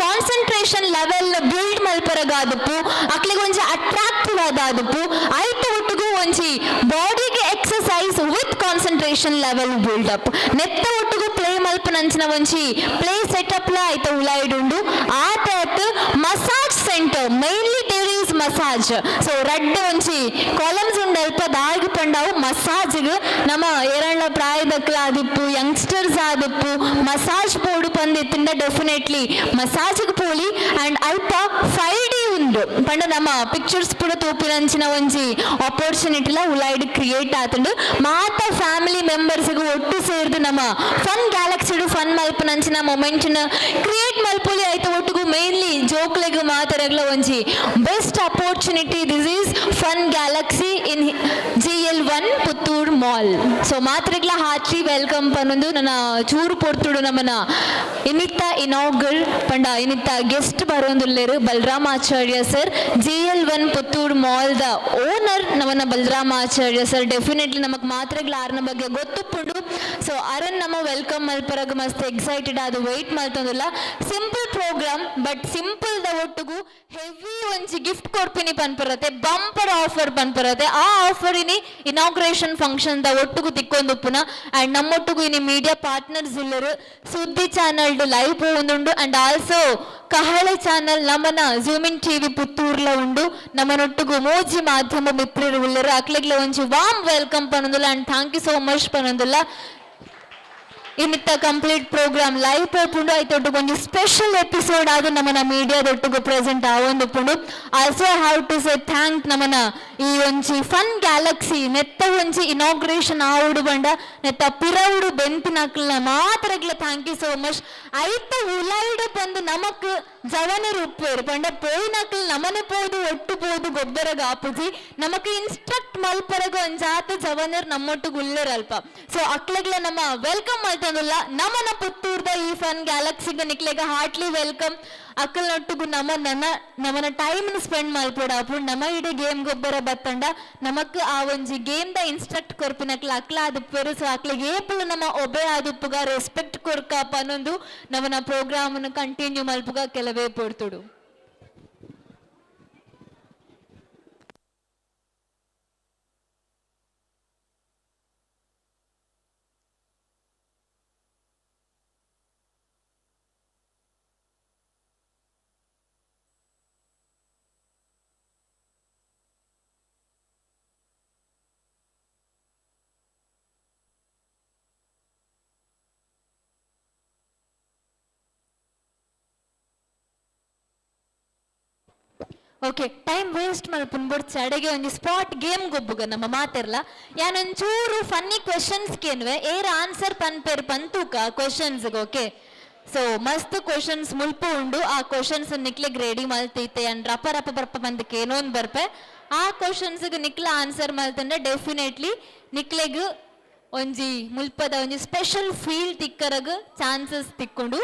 ಕಾನ್ಸಂಟ್ರೇಷನ್ ಲೆವೆಲ್ ಬಿಲ್ಡ್ ಮಲ್ಪರಗಾದಪ್ಪು ಅಕ್ಲಿಗೆ ಒಂಜಿ ಅಟ್ರಾಕ್ಟಿವ್ ಆದಾದಪ್ಪು ಐತ ಒಟ್ಟುಗು ಒಂಜಿ ಬಾಡಿಗೆ exercise with concentration level build up ನೆತ್ತ ಒಟ್ಟುಗು ಪ್ಲೇ ಮಲ್ಪನಂಚಿನ ಒಂಜಿ ಪ್ಲೇ ಸೆಟಪ್ ಲ ಐತ ಉಲಾಯ್ಡುಂಡು ಆತ massage centre mainly there is massage so ರಡ್ಡ್ ಒಂಜಿ ಕಾಲಮ್ಸ್ ಉಂಡು ಅಲ್ಪ ದಾಗಿ ಪಂಡವು ಮಸಾಜ್ಗ್ ನಮ್ಮ ಏರಣ್ಣ ಪ್ರಾಯದಕ್ಲ ಆದಿಪ್ಪು ಯಂಗ್ಸ್ಟರ್ಸ್ ಆದಿಪ್ಪು ಮಸಾಜ್ ಪೋಡು ಪಂದಿತ್ತಿಂದ ಡೆಫಿನೆಟ್ಲಿ ಮಸಾಜ್ಗ್ ಪೋಲಿ ಅಂಡ್ ಅಲ್ಪ 5D ಉಂಡು ಪಂಡ ನಮ್ಮ ಪಿಕ್ಚರ್ಸ್ ಪೂರ ತೂಪಿನಂಚಿನ ಒಂಜಿ ಆಪರ್ಚುನಿಟಿಲ ಉಲಾಯ್ಡ್ ಕ್ರಿಯೇಟ್ ಆತುಂಡು ಮಾತ ಫ್ಯಾಮಿಲಿ ಮೆಂಬರ್ಸ್ಗೂ ಒಟ್ಟು ಸೇರ್ದು ನಮ್ಮ ಫನ್ ಗ್ಯಾಲಕ್ಸಿಡು ಫನ್ ಮಲ್ಪನಂಚಿನ ಮೊಮೆಂಟ್ನ ಕ್ರಿಯೇಟ್ ಮಲ್ಪೊಲಿ ಐತ ಒಟ್ಟುಗು ಮೇನ್ಲಿ ಜೋಕ್ಲೆಗ್ ಮಾತರಗ್ಲ ಒಂಜಿ best opportunity this is Fun Galaxy in GL1 Puttur mall so ಮಾತರಗ್ಲ ಹಾರ್ಟ್ಲಿ ವೆಲ್ಕಮ್ ಪನ್ನೊಂದು ನನ್ನ ಚೂರು ಪೊರ್ತುಡು ನಮ್ಮನ ಇನ್ನಿತ್ತ ಇನಾಗಲ್ ಪಂಡ ಇನ್ನಿತ್ತ ಗೆಸ್ಟ್ ಬರೋಂದುಲ್ಲೇರು Balaramacharya sir GL1 Puttur mall ದ ಓನರ್ ನಮ್ಮನ ಬಲರಾಮಾಚಾರ್ಯ ಸರ್ ಡೆಫಿನೆಟ್ಲಿ ನಮಕ್ ಮಾತ್ರಗ್ಲ ಆರ್ನ ಬಗ್ಗೆ ಗೊತ್ತುಪ್ಪುಂಡು ಸೊ ಅರನ್ ನಮ್ಮ ವೆಲ್ಕಮ್ ಮಲ್ಪರಗ ಮಸ್ತ್ ಎಕ್ಸೈಟೆಡ್ ಅದು ವೆಯ್ಟ್ ಮಲ್ತೊಂದುಲ್ಲ ಸಿಂಪಲ್ ಪ್ರೋಗ್ರಾಮ್ ಬಟ್ ಸಿಂಪಲ್ ದ ಒಟ್ಟುಗು ಹೆವಿ ಒಂಜಿ ಗಿಫ್ಟ್ ಕೊರ್ಪಿನಿ ಪನ್ಪರತೆ ಬಂಪರ್ ಆಫರ್ ಪನ್ಪರತೆ ಆ ಆಫರ್ ಇನಿ ಇನಾಗ್ರೇಷನ್ ಫಂಕ್ಷನ್ ದ ಒಟ್ಟುಗು ತಿಕ್ಕೊಂದುಪ್ಪುನ ಅಂಡ್ ನಮ್ಮೊಟ್ಟುಗು ಇನಿ ಮೀಡಿಯಾ ಪಾರ್ಟ್ನರ್ಸ್ ಇಲ್ಲರು ಸುದ್ದಿ ಚಾನಲ್ ಲೈವ್ ಪೋವೊಂದುಂಡು ಅಂಡ್ ಆಲ್ಸೋ ಕಹಳೆ ಚಾನಲ್ ನಮ್ಮನ ಜೂಮಿನ್ ಟಿವಿ ಪುತ್ತೂರ್ಲ ಉಂಡು ನಮ್ಮನೊಟ್ಟುಗು ಮೂಜಿ ಮಾಧ್ಯಮ ಮಿತ್ರರು ಉಳ್ಳರು ಅಕ್ಲೆಗ್ಲ ಒಂಜಿ ವಾಮ್ ವೆಲ್ಕಮ್ ಪನ್ನೊಂದುಲ್ಲ and thank you so much ಪನ್ನೊಂದುಲ್ಲ ಇನ್ನಿತ್ತ ಕಂಪ್ಲೀಟ್ ಪ್ರೋಗ್ರಾಮ್ ಲೈವ್ ಪೋಪುಂಡು ಐತೊಟ್ಟುಗು ಒಂಜಿ ಸ್ಪೆಷಲ್ ಎಪಿಸೋಡ್ ಆದು ನಮ್ಮನ ಮೀಡಿಯಾದೊಟ್ಟುಗು ಪ್ರೆಸೆಂಟ್ ಆವೊಂದುಪ್ಪುಂಡು also have to say thank ನಮ್ಮನ ಈ ಒಂಜಿ ಫನ್ ಗ್ಯಾಲಕ್ಸಿ ನೆತ್ತ ಒಂಜಿ ಇನಾಗ್ರೇಷನ್ ಆವುಡು ಬಂಡ ನೆತ್ತ ಪಿರವುಡು ಬೆಂತಿನಕ್ಲ ಮಾತರಗ್ಲ ಥ್ಯಾಂಕ್ ಯು ಸೋ ಮಚ್ ಐತ ಉಲಾಯ್ಡು ಬಂದು ನಮಕ್ ಜವನರು ಉಪ್ಪೇರು ಪಂಡ ಪೋಯಿನಕ್ಲ ನಮನೆ ಪೋದು ಒಟ್ಟು ಪೋದು ಗೊಬ್ಬರಗ ಆಪುಜಿ ನಮಕ್ ಇನ್ಸ್ಟ್ರಕ್ಟ್ ಮಲ್ಪರಗ ಒಂಜಾತ ಜವನರ್ ನಮ್ಮೊಟ್ಟು ಗುಲ್ಲರಲ್ಪ ಸೊ ಅಕ್ಲೆಗ್ಲ ನಮ್ಮ ವೆಲ್ಕಮ್ ಮಲ್ತಂದುಲ್ಲ ನಮ್ಮನ ಪುತ್ತೂರ್ದ ಈ ಫನ್ ಗ್ಯಾಲಕ್ಸಿಗ ನಿಕ್ಲೆಗ ಹಾರ್ಟ್ಲಿ ವೆಲ್ಕಮ್ ಅಕ್ಕಲ್ನೊಟ್ಟುಗು ನಮ್ಮನ ಟೈಮ್ ಸ್ಪೆಂಡ್ ಮಲ್ಪೋಡ ಅಪ್ಪು ನಮ್ಮ ಇಡೀ ಗೇಮ್ ಗೊಬ್ಬರ ಬತ್ತಂಡ ನಮಕ್ ಆ ಒಂಜಿ ಗೇಮ್ ದ ಇನ್ಸ್ಟ್ರಕ್ಟ್ ಕೊರ್ಪಿನಕ್ಲ ಅಕ್ಲ ಆದುಪ್ಪೇರು ಸೊ ಅಕ್ಲಿಗೆ ಏಪುಲು ನಮ್ಮ ಒಬೆ ಆದುಪ್ಪುಗ ರೆಸ್ಪೆಕ್ಟ್ ಕೊರ್ಕಪ್ಪ ಅನ್ನೊಂದು ನಮ್ಮನ ಪ್ರೋಗ್ರಾಮ್ ಕಂಟಿನ್ಯೂ ಮಲ್ಪುಗ ಕೆಲವೇ ಪೊಡ್ತುಡು ಓಕೆ ಟೈಮ್ ವೇಸ್ಟ್ ಮಲ್ಪುನ್ ಬೊಡ್ಚ ಅಡೆಗೆ ಒಂಜಿ ಸ್ಪಾಟ್ ಗೇಮ್ ಗೊಬ್ಬುಗ ನಮ್ಮ ಮಾತೆರ್ಲ ಯಾನೊಂಚೂರು ಫನ್ನಿ ಕ್ವೆಶನ್ಸ್ ಕೇನ್ವೆ ಏರ್ ಆನ್ಸರ್ ಪನ್ಪೇರ್ ಪಂತೂಕ ಕ್ವೆಶನ್ಸ್ ಓಕೆ ಸೊ ಮಸ್ತ್ ಕ್ವೆಶನ್ಸ್ ಮುಲ್ಪ ಉಂಡು ಆ ಕ್ವೆಶನ್ಸ್ ನಿಕ್ಲೆಗ್ ರೆಡಿ ಮಲ್ತೈತೆ ಅಂಡ್ ರಪ ರಪ ಬರ್ಪ ಬಂದಕ್ಕೆ ಏನೋನ್ ಬರ್ಪೆ ಆ ಕ್ವೆಶನ್ಸ್ ನಿಕ್ಲ ಆನ್ಸರ್ ಮಲ್ತಂದ್ರೆ ಡೆಫಿನೆಟ್ಲಿ ನಿಕ್ಲೆಗ್ ಒಂಜಿ ಮುಲ್ಪದ ಒಂಜಿ ಸ್ಪೆಷಲ್ ಫೀಲ್ ತಿಕ್ಕರಗ್ ಚಾನ್ಸಸ್ ತಿಕ್ಕೊಂಡು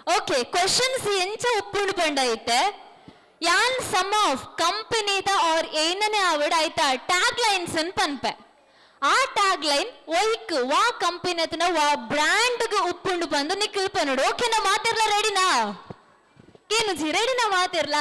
ಓಕೆ ಕ್ವೆಶನ್ಸ್ ಎಂಚ ಉಪ್ಪುಂಡು ಪಂಡ ಐತೆ ಯಾನ್ ಸಮ್ ಆಫ್ ಕಂಪನಿದ ಆರ್ ಏನನೇ ಆವಡ್ ಆಯ್ತಾ ಟ್ಯಾಗ್ ಲೈನ್ಸ್ ಅನ್ ಪನ್ಪೆ ಆ ಟ್ಯಾಗ್ ಲೈನ್ ಒಯ್ಕ್ ವಾ ಕಂಪನಿ ಅತನ ವಾ ಬ್ರ್ಯಾಂಡ್ ಉಪ್ಪುಂಡು ಬಂದು ನಿಕ್ಲ್ ಪನ್ನೋಡು ಓಕೆ ನಾ ಮಾತಿರ್ಲ ರೆಡಿನಾ ಕೇನು ಜಿ ರೆಡಿನಾ ಮಾತಿರ್ಲ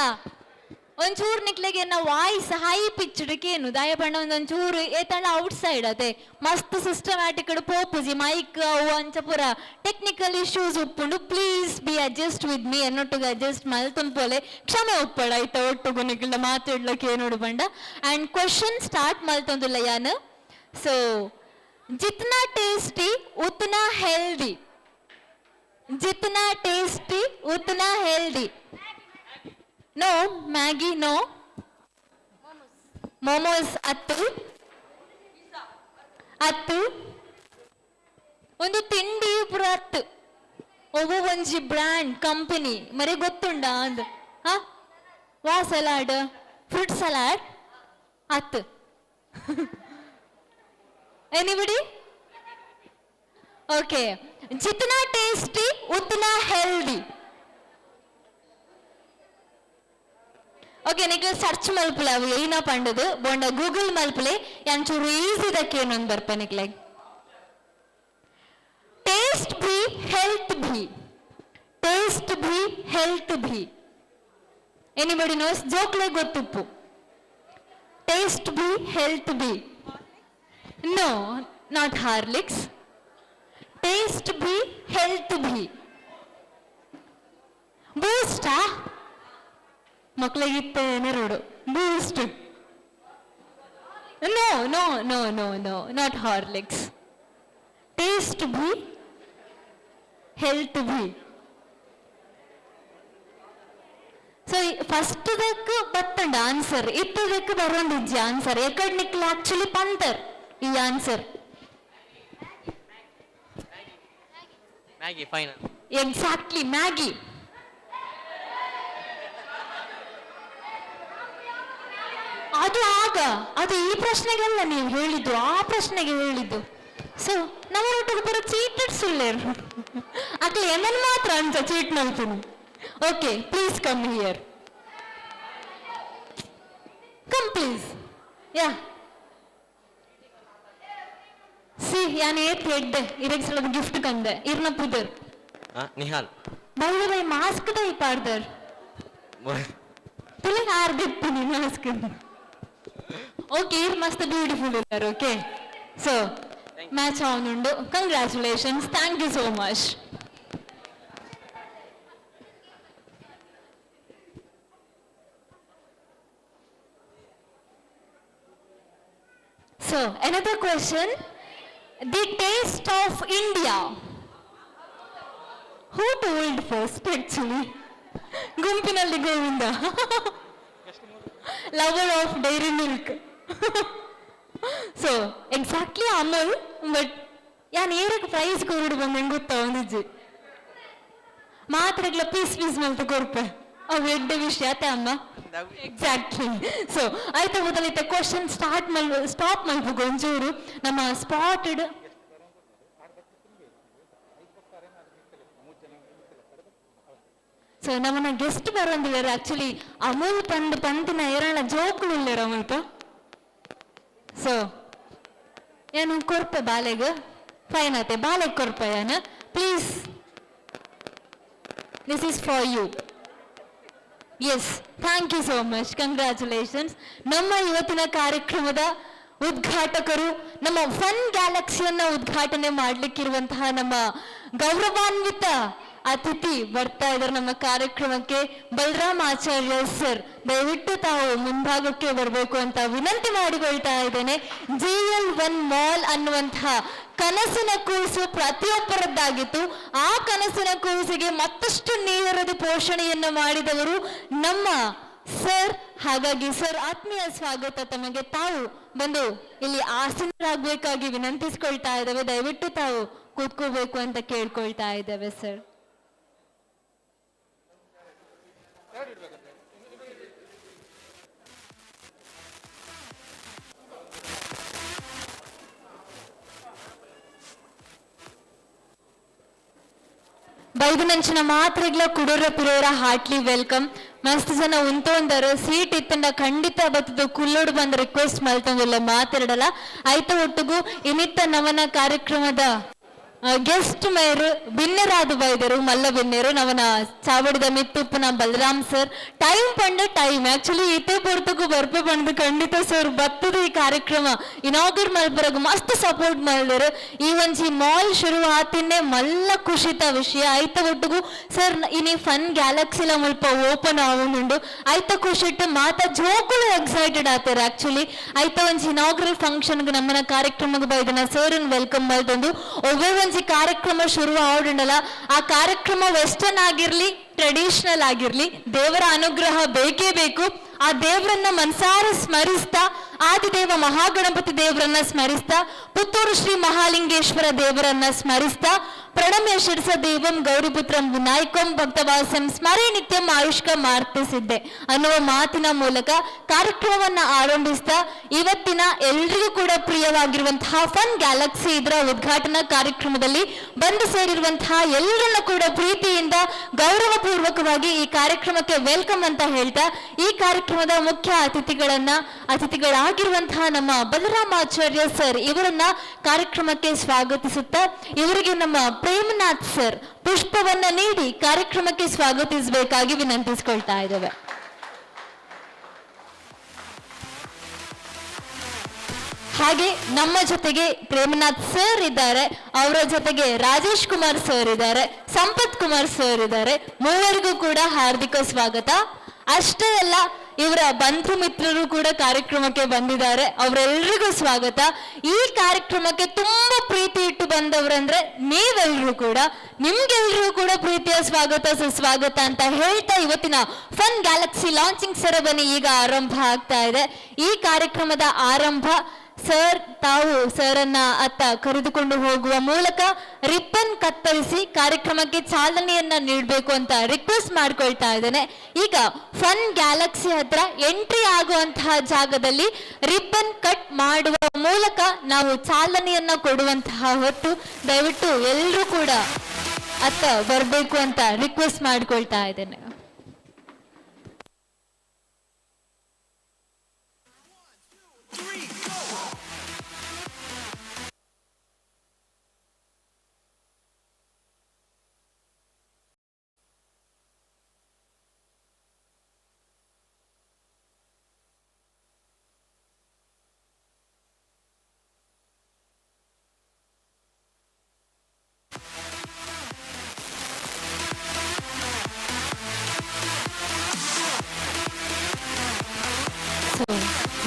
ಒಂಚೂರು ನಿಕ್ಲೆಗೆ ನಾ ವಾಯ್ಸ್ ಹೈ ಪಿಚ್ಡ್ ಕೇನು ದಾಯ ಬಣ್ಣ ಒಂದೊಂಚೂರು ಏತಂಡ ಔಟ್ ಸೈಡ್ ಅದೇ ಮಸ್ತ್ ಸಿಸ್ಟಮ್ಯಾಟಿಕ್ ಪೋಪುಜಿ ಮೈಕ್ ಅವು ಅಂಚ ಪೂರ ಟೆಕ್ನಿಕಲ್ ಇಶ್ಯೂಸ್ ಉಪ್ಪುಂಡು please be adjust with me ಎನ್ನೊಟ್ಟಿಗೆ ಅಡ್ಜಸ್ಟ್ ಮಲ್ತನ್ ಪೋಲೆ ಕ್ಷಮೆ ಉಪ್ಪಳ ಆಯ್ತಾ ಒಟ್ಟುಗು ನಿಕ್ಲ ಮಾತಾಡ್ಲಕ್ಕೆ ಏನೋಡು ಬಂಡ ಅಂಡ್ ಕ್ವೆಶನ್ ಸ್ಟಾರ್ಟ್ ಮಲ್ತಂದುಲ್ಲ ಯಾನು ಸೊ ಜಿತ್ನಾ ಟೇಸ್ಟಿ ಉತ್ನಾ ಹೆಲ್ದಿ ಜಿತ್ನಾ ಟೇಸ್ಟಿ ಉತ್ನಾ healthy no Maggi no momos ಅತ್ತು ಒಂದು ತಿಂಡಿ ಪುರ ಅತ್ತು ಒಬ್ಬ ಒಂಜಿ ಬ್ರ್ಯಾಂಡ್ ಕಂಪನಿ ಮರಿ ಗೊತ್ತುಂಡ ಅಂದ್ ವಾ ಸಲಾಡ್, ಫ್ರೂಟ್ ಸಲಾಡ್ ಅತ್. ಎನಿಬಡಿ? ಓಕೆ. ಜಿತನಾ ಟೇಸ್ಟಿ ಉतना ಹೆಲ್ದಿ. ಓಕೆ, ನೀವು ಸರ್ಚ್ ಮಲ್ಪಲೆ ಅವು ಏನ ಪಂಡದು ಬೋಂಡ ಗೂಗಲ್ ಮಲ್ಪಲೆ ಎಂಚೂರು ಈಸಿದಕ್ಕೆ ಏನೊಂದು ಬರ್ಪ ನಿಕ್ಲೆ. ಟೇಸ್ಟ್ ಭಿ ಹೆಲ್ತ್ ಭಿ, ಟೇಸ್ಟ್ ಭಿ ಹೆಲ್ತ್ ಭಿ. Anybody knows? ಜೋಕ್ಲೆ ಗೊತ್ತುಪ್ಪು. ಟೇಸ್ಟ್ ಭಿ ಹೆಲ್ತ್ ಭಿ. No, not Horlicks. ಟೇಸ್ಟ್ ಭಿ ಹೆಲ್ತ್ ಭಿ. ಬೂಸ್ಟಾ? ಮಕ್ಕಳಿಗಿತ್ತೆ ನೆರಡು Boost. No no no no no, not Horlicks. Taste ಭಿ ಹೆಲ್ತ್ ಭಿ. ಸೊ ಫಸ್ಟ್ ಬತ್ತಂಡ ಆನ್ಸರ್, ಇತ್ತದಕ್ಕೆ ಬರೋಂಡಿಜ್ಜಿ ಆನ್ಸರ್. ಎಕಡ್ ನಿಕ್ಲ ಆಕ್ಚುಲಿ ಪಂತರ್ ಈ answer. Maggi final. Exactly, Maggi. ಅದು ಆಗ, ಅದು ಈ ಪ್ರಶ್ನೆಗಲ್ಲ ನೀವು ಹೇಳಿದ್ದು, ಆ ಪ್ರಶ್ನೆಗೆ ಹೇಳಿದ್ದು. ಸೊ ನಮ್ಮೊಟ್ಟಿಗೆ ಬರೋ ಚೀಟೆಡ್ ಸುಳ್ಳೇರು ಅಕ್ಲಿ ಏನನ್ನು ಮಾತ್ರ ಅಂತ ಚೀಟ್ ಮಾಡ್ತೀನಿ. Okay, please come here. Come please. Yeah C ಯಾನ್ ಏತ್ ಎಡ್ಡೆ ಇರೆಗ್ಸಲ ಗಿಫ್ಟ್ ಕಂದೆ ಇರ್ನ ಪುದರ್ ನಿಹಾಲ್ ಬೈ ಬೈ ಮಾಸ್ಕ್ ದೈ ಪಾಡ್ದರ್ ತುಲೆ ಆರ್ ದಿಪ್ಪನಿ ಮಾಸ್ಕ್. ಓಕೆ, ಮಸ್ತ್ ಬ್ಯೂಟಿಫುಲ್ ಇದ್ದಾರೆ. ಓಕೆ, ಸೊ ಮ್ಯಾಚ್ ಅವನುಂಡು. Congratulations, thank you so much. So, another question. The taste of India. Who told first actually? ಗುಂಪಿನಲ್ಲಿ Govinda, lover of Dairy Milk. So exactly Amul. But ಯಾನ್ ಏರಕ್ಕೆ ಪ್ರೈಸ್ ಕೊರಡು ಬಂದಂಗೆ ಗೊತ್ತಾ ಒಂದಿಜ್ಜಿ ಮಾತ್ರಗ್ಲ ಪೀಸ್ ಪೀಸ್ ಮಲ್ತು ಕೊರ್ಪೆ ಅವು ಎಡ್ಡೆ ವಿಷಯ ಆತ ಅಮ್ಮ. ಎಕ್ಸಾಕ್ಟ್ಲಿ. ಸೊ ಆಯ್ತಾ ಮೊದಲೈತೆ ಕ್ವಶನ್ ಸ್ಟಾಪ್ ಮಲ್ಪು ಒಂಚೂರು ನಮ್ಮ ಸ್ಪಾಟೆಡ್. ಸೊ ನಮ್ಮನ್ನ ಗೆಸ್ಟ್ ಬರೋಂದಿದ್ದಾರೆ ಆಕ್ಚುಲಿ. ಅಮೂಲ್ ಪಂತಿನ ಏರಳ ಜೋಕುಲು ಇಲ್ಲೇರ ಅಮೂಲ್ಪ. ಸೊ ಏನು ಕೊರ್ಪೆ ಬಾಲೆಗೆ ಫೈನ್ ಆತೆ, ಬಾಲೆಗೆ ಕೊರ್ಪೆ ಏನು please. This is for you. Yes, thank you so much, congratulations. ನಮ್ಮ ಇವತ್ತಿನ ಕಾರ್ಯಕ್ರಮದ ಉದ್ಘಾಟಕರು, ನಮ್ಮ ಫನ್ ಗ್ಯಾಲಕ್ಸಿಯನ್ನ ಉದ್ಘಾಟನೆ ಮಾಡ್ಲಿಕ್ಕಿರುವಂತಹ ನಮ್ಮ ಗೌರವಾನ್ವಿತ ಅತಿಥಿ ಬರ್ತಾ ಇದ್ದಾರೆ ನಮ್ಮ ಕಾರ್ಯಕ್ರಮಕ್ಕೆ. ಬಲರಾಮ್ ಆಚಾರ್ಯ ಸರ್, ದಯವಿಟ್ಟು ತಾವು ಮುಂಭಾಗಕ್ಕೆ ಬರಬೇಕು ಅಂತ ವಿನಂತಿ ಮಾಡಿಕೊಳ್ತಾ ಇದ್ದೇನೆ. GL1 ಮಾಲ್ ಅನ್ನುವಂತಹ ಕನಸಿನ ಕೂಸು ಪ್ರತಿಯೊಬ್ಬರದ್ದಾಗಿತ್ತು. ಆ ಕನಸಿನ ಕೂಸಿಗೆ ಮತ್ತಷ್ಟು ನೀರದು ಪೋಷಣೆಯನ್ನು ಮಾಡಿದವರು ನಮ್ಮ ಸರ್. ಹಾಗಾಗಿ ಸರ್, ಆತ್ಮೀಯ ಸ್ವಾಗತ ತಮಗೆ. ತಾವು ಬಂದು ಇಲ್ಲಿ ಆಸೀನರಾಗಬೇಕಾಗಿ ವಿನಂತಿಸ್ಕೊಳ್ತಾ ಇದ್ದೇವೆ. ದಯವಿಟ್ಟು ತಾವು ಕೂತ್ಕೋಬೇಕು ಅಂತ ಕೇಳ್ಕೊಳ್ತಾ ಇದ್ದೇವೆ ಸರ್. ಬೈದನಂಚಿನ ಮಾತ್ರೆಗ್ಲ ಕುಡೋರ ಪಿರೋರ ಹಾರ್ಟ್ಲಿ ವೆಲ್ಕಮ್. ಮಸ್ತ್ ಜನ ಉಂತೊಂದರು ಸೀಟ್ ಇತ್ತಂಡ ಖಂಡಿತ ಬತ್ತದು ಕುಲ್ಲೋಡು ಬಂದ ರಿಕ್ವೆಸ್ಟ್ ಮಲ್ತಂದಿಲ್ಲ ಮಾತಾಡಲ್ಲ ಆಯ್ತ. ಒಟ್ಟಿಗೂ ಇನ್ನಿತ್ತ ನವನ ಕಾರ್ಯಕ್ರಮದ ಗೆಸ್ಟ್ ಮೇಯರ್ ಬಿನ್ನೆರಾದು ಬೈದರು ಮಲ್ಲ ಬಿನ್ನೆರು ನವನ ಚಾವಡಿದ ಮಿತ್ತುಪ್ಪನ ಬಲರಾಮ್ ಸರ್. ಟೈಮ್ ಪಂಡ ಟೈಮ್ ಆಕ್ಚುಲಿ ಇತ್ತೆ ಪೊರ್ತಗೂ ಬರ್ಪೆ ಪಂಡ ಖಂಡಿತ ಸರ್ ಬತ್ತದ ಈ ಕಾರ್ಯಕ್ರಮ ಇನಾಗರ್ ಮಲ್ಪರಗ ಮಸ್ತ್ ಸಪೋರ್ಟ್ ಮಾಡಿದರು. ಈ ಒಂಜಿ ಮಾಲ್ ಶುರು ಆತಿನ್ನೆ ಮಲ್ಲ ಖುಷಿತ ವಿಷಯ ಆಯ್ತ. ಒಟ್ಟಿಗೂ ಸರ್ ಇನಿ ಫನ್ ಗ್ಯಾಲಕ್ಸಿಲ ಮುಲ್ಪ ಓಪನ್ ಆವನುಂಡು ಆಯ್ತ ಖುಷಿಟ್ಟು ಮಾತ ಜೋಕುಲು ಎಕ್ಸೈಟೆಡ್ ಆತಾರೆ ಆಕ್ಚುಲಿ ಆಯ್ತ. ಒಂಜಿ ಇನಾಗ್ರಲ್ ಫಂಕ್ಷನ್ಗೆ ನಮ್ಮನ ಕಾರ್ಯಕ್ರಮಕ್ಕೆ ಬೈದನ ಸರ್ ವೆಲ್ಕಮ್ ಮಾಡ್ತಂದು ಒಬ್ಬೇ ಒಂಜಿ ಕಾರ್ಯಕ್ರಮ ಶುರು ಆವಡುಂಡಲ್ಲ. ಆ ಕಾರ್ಯಕ್ರಮ ವೆಸ್ಟರ್ನ್ ಆಗಿರ್ಲಿ ಟ್ರೆಡಿಷನಲ್ ಆಗಿರ್ಲಿ ದೇವರ ಅನುಗ್ರಹ ಬೇಕೇ ಬೇಕು. ಆ ದೇವರನ್ನ ಮನಸಾರ ಸ್ಮರಿಸ್ತಾ, ಆದಿದೇವ ಮಹಾಗಣಪತಿ ದೇವರನ್ನ ಸ್ಮರಿಸ್ತಾ, ಪುತ್ತೂರು ಶ್ರೀ ಮಹಾಲಿಂಗೇಶ್ವರ ದೇವರನ್ನ ಸ್ಮರಿಸ್ತಾ, ಪ್ರಣಮ್ಯ ಶಿರಸ ದೇವಂ ಗೌರಿಪುತ್ರಂ ವಿನಾಯಕಂ ಭಕ್ತವಾಸಂ ಸ್ಮರೇ ನಿತ್ಯಂ ಆಯುಷ್ಕ ಮಾರ್ತಿಸಿದ್ದೆ ಅನ್ನುವ ಮಾತಿನ ಮೂಲಕ ಕಾರ್ಯಕ್ರಮವನ್ನ ಆರಂಭಿಸ್ತಾ ಇವತ್ತಿನ ಎಲ್ರಿಗೂ ಕೂಡ ಪ್ರಿಯವಾಗಿರುವಂತಹ ಫನ್ ಗ್ಯಾಲಕ್ಸಿ ಇದರ ಉದ್ಘಾಟನಾ ಕಾರ್ಯಕ್ರಮದಲ್ಲಿ ಬಂದು ಸೇರಿರುವಂತಹ ಎಲ್ಲರನ್ನ ಕೂಡ ಪ್ರೀತಿಯಿಂದ ಗೌರವಪೂರ್ವಕವಾಗಿ ಈ ಕಾರ್ಯಕ್ರಮಕ್ಕೆ ವೆಲ್ಕಮ್ ಅಂತ ಹೇಳ್ತಾ ಈ ಕಾರ್ಯಕ್ರಮದ ಮುಖ್ಯ ಅತಿಥಿಗಳಾಗಿರುವಂತಹ ನಮ್ಮ ಬಲರಾಮಾಚಾರ್ಯ ಸರ್ ಇವರನ್ನ ಕಾರ್ಯಕ್ರಮಕ್ಕೆ ಸ್ವಾಗತಿಸುತ್ತಾ ಇವರಿಗೆ ನಮ್ಮ ಪ್ರೇಮನಾಥ್ ಸರ್ ಪುಷ್ಪವನ್ನ ನೀಡಿ ಕಾರ್ಯಕ್ರಮಕ್ಕೆ ಸ್ವಾಗತಿಸಬೇಕಾಗಿ ವಿನಂತಿಸಿಕೊಳ್ತಾ ಇದ್ದೇವೆ. ಹಾಗೆ ನಮ್ಮ ಜೊತೆಗೆ ಪ್ರೇಮನಾಥ್ ಸರ್ ಇದ್ದಾರೆ, ಅವರ ಜೊತೆಗೆ ರಾಜೇಶ್ ಕುಮಾರ್ ಸರ್ ಇದ್ದಾರೆ, ಸಂಪತ್ ಕುಮಾರ್ ಸರ್ ಇದ್ದಾರೆ. ಮೂವರಿಗೂ ಕೂಡ ಹಾರ್ದಿಕ ಸ್ವಾಗತ. ಅಷ್ಟೇ ಅಲ್ಲ, ಇವರ ಬಂಧು ಮಿತ್ರರು ಕೂಡ ಕಾರ್ಯಕ್ರಮಕ್ಕೆ ಬಂದಿದ್ದಾರೆ, ಅವರೆಲ್ಲರಿಗೂ ಸ್ವಾಗತ. ಈ ಕಾರ್ಯಕ್ರಮಕ್ಕೆ ತುಂಬಾ ಪ್ರೀತಿ ಇಟ್ಟು ಬಂದವರಂದ್ರೆ ನೀವೆಲ್ಲರೂ ಕೂಡ, ನಿಮ್ಗೆಲ್ರಿಗೂ ಕೂಡ ಪ್ರೀತಿಯ ಸ್ವಾಗತ ಸುಸ್ವಾಗತ ಅಂತ ಹೇಳ್ತಾ ಇವತ್ತಿನ ಫನ್ ಗ್ಯಾಲಕ್ಸಿ ಲಾಂಚಿಂಗ್ ಸೆರೆಮನಿ ಈಗ ಆರಂಭ ಆಗ್ತಾ ಇದೆ. ಈ ಕಾರ್ಯಕ್ರಮದ ಆರಂಭ ಸರ್ ತಾವು ಸರನ್ನ ಅತ್ತ ಕರೆದುಕೊಂಡು ಹೋಗುವ ಮೂಲಕ ರಿಬ್ಬನ್ ಕತ್ತರಿಸಿ ಕಾರ್ಯಕ್ರಮಕ್ಕೆ ಚಾಲನೆಯನ್ನ ನೀಡಬೇಕು ಅಂತ ರಿಕ್ವೆಸ್ಟ್ ಮಾಡ್ಕೊಳ್ತಾ ಇದ್ದೇನೆ. ಈಗ ಫನ್ ಗ್ಯಾಲಕ್ಸಿ ಹತ್ರ ಎಂಟ್ರಿ ಆಗುವಂತಹ ಜಾಗದಲ್ಲಿ ರಿಬ್ಬನ್ ಕಟ್ ಮಾಡುವ ಮೂಲಕ ನಾವು ಚಾಲನೆಯನ್ನ ಕೊಡುವಂತಹ ಹೊತ್ತು ದಯವಿಟ್ಟು ಎಲ್ಲರೂ ಕೂಡ ಅತ್ತ ಬರಬೇಕು ಅಂತ ರಿಕ್ವೆಸ್ಟ್ ಮಾಡ್ಕೊಳ್ತಾ ಇದ್ದೇನೆ.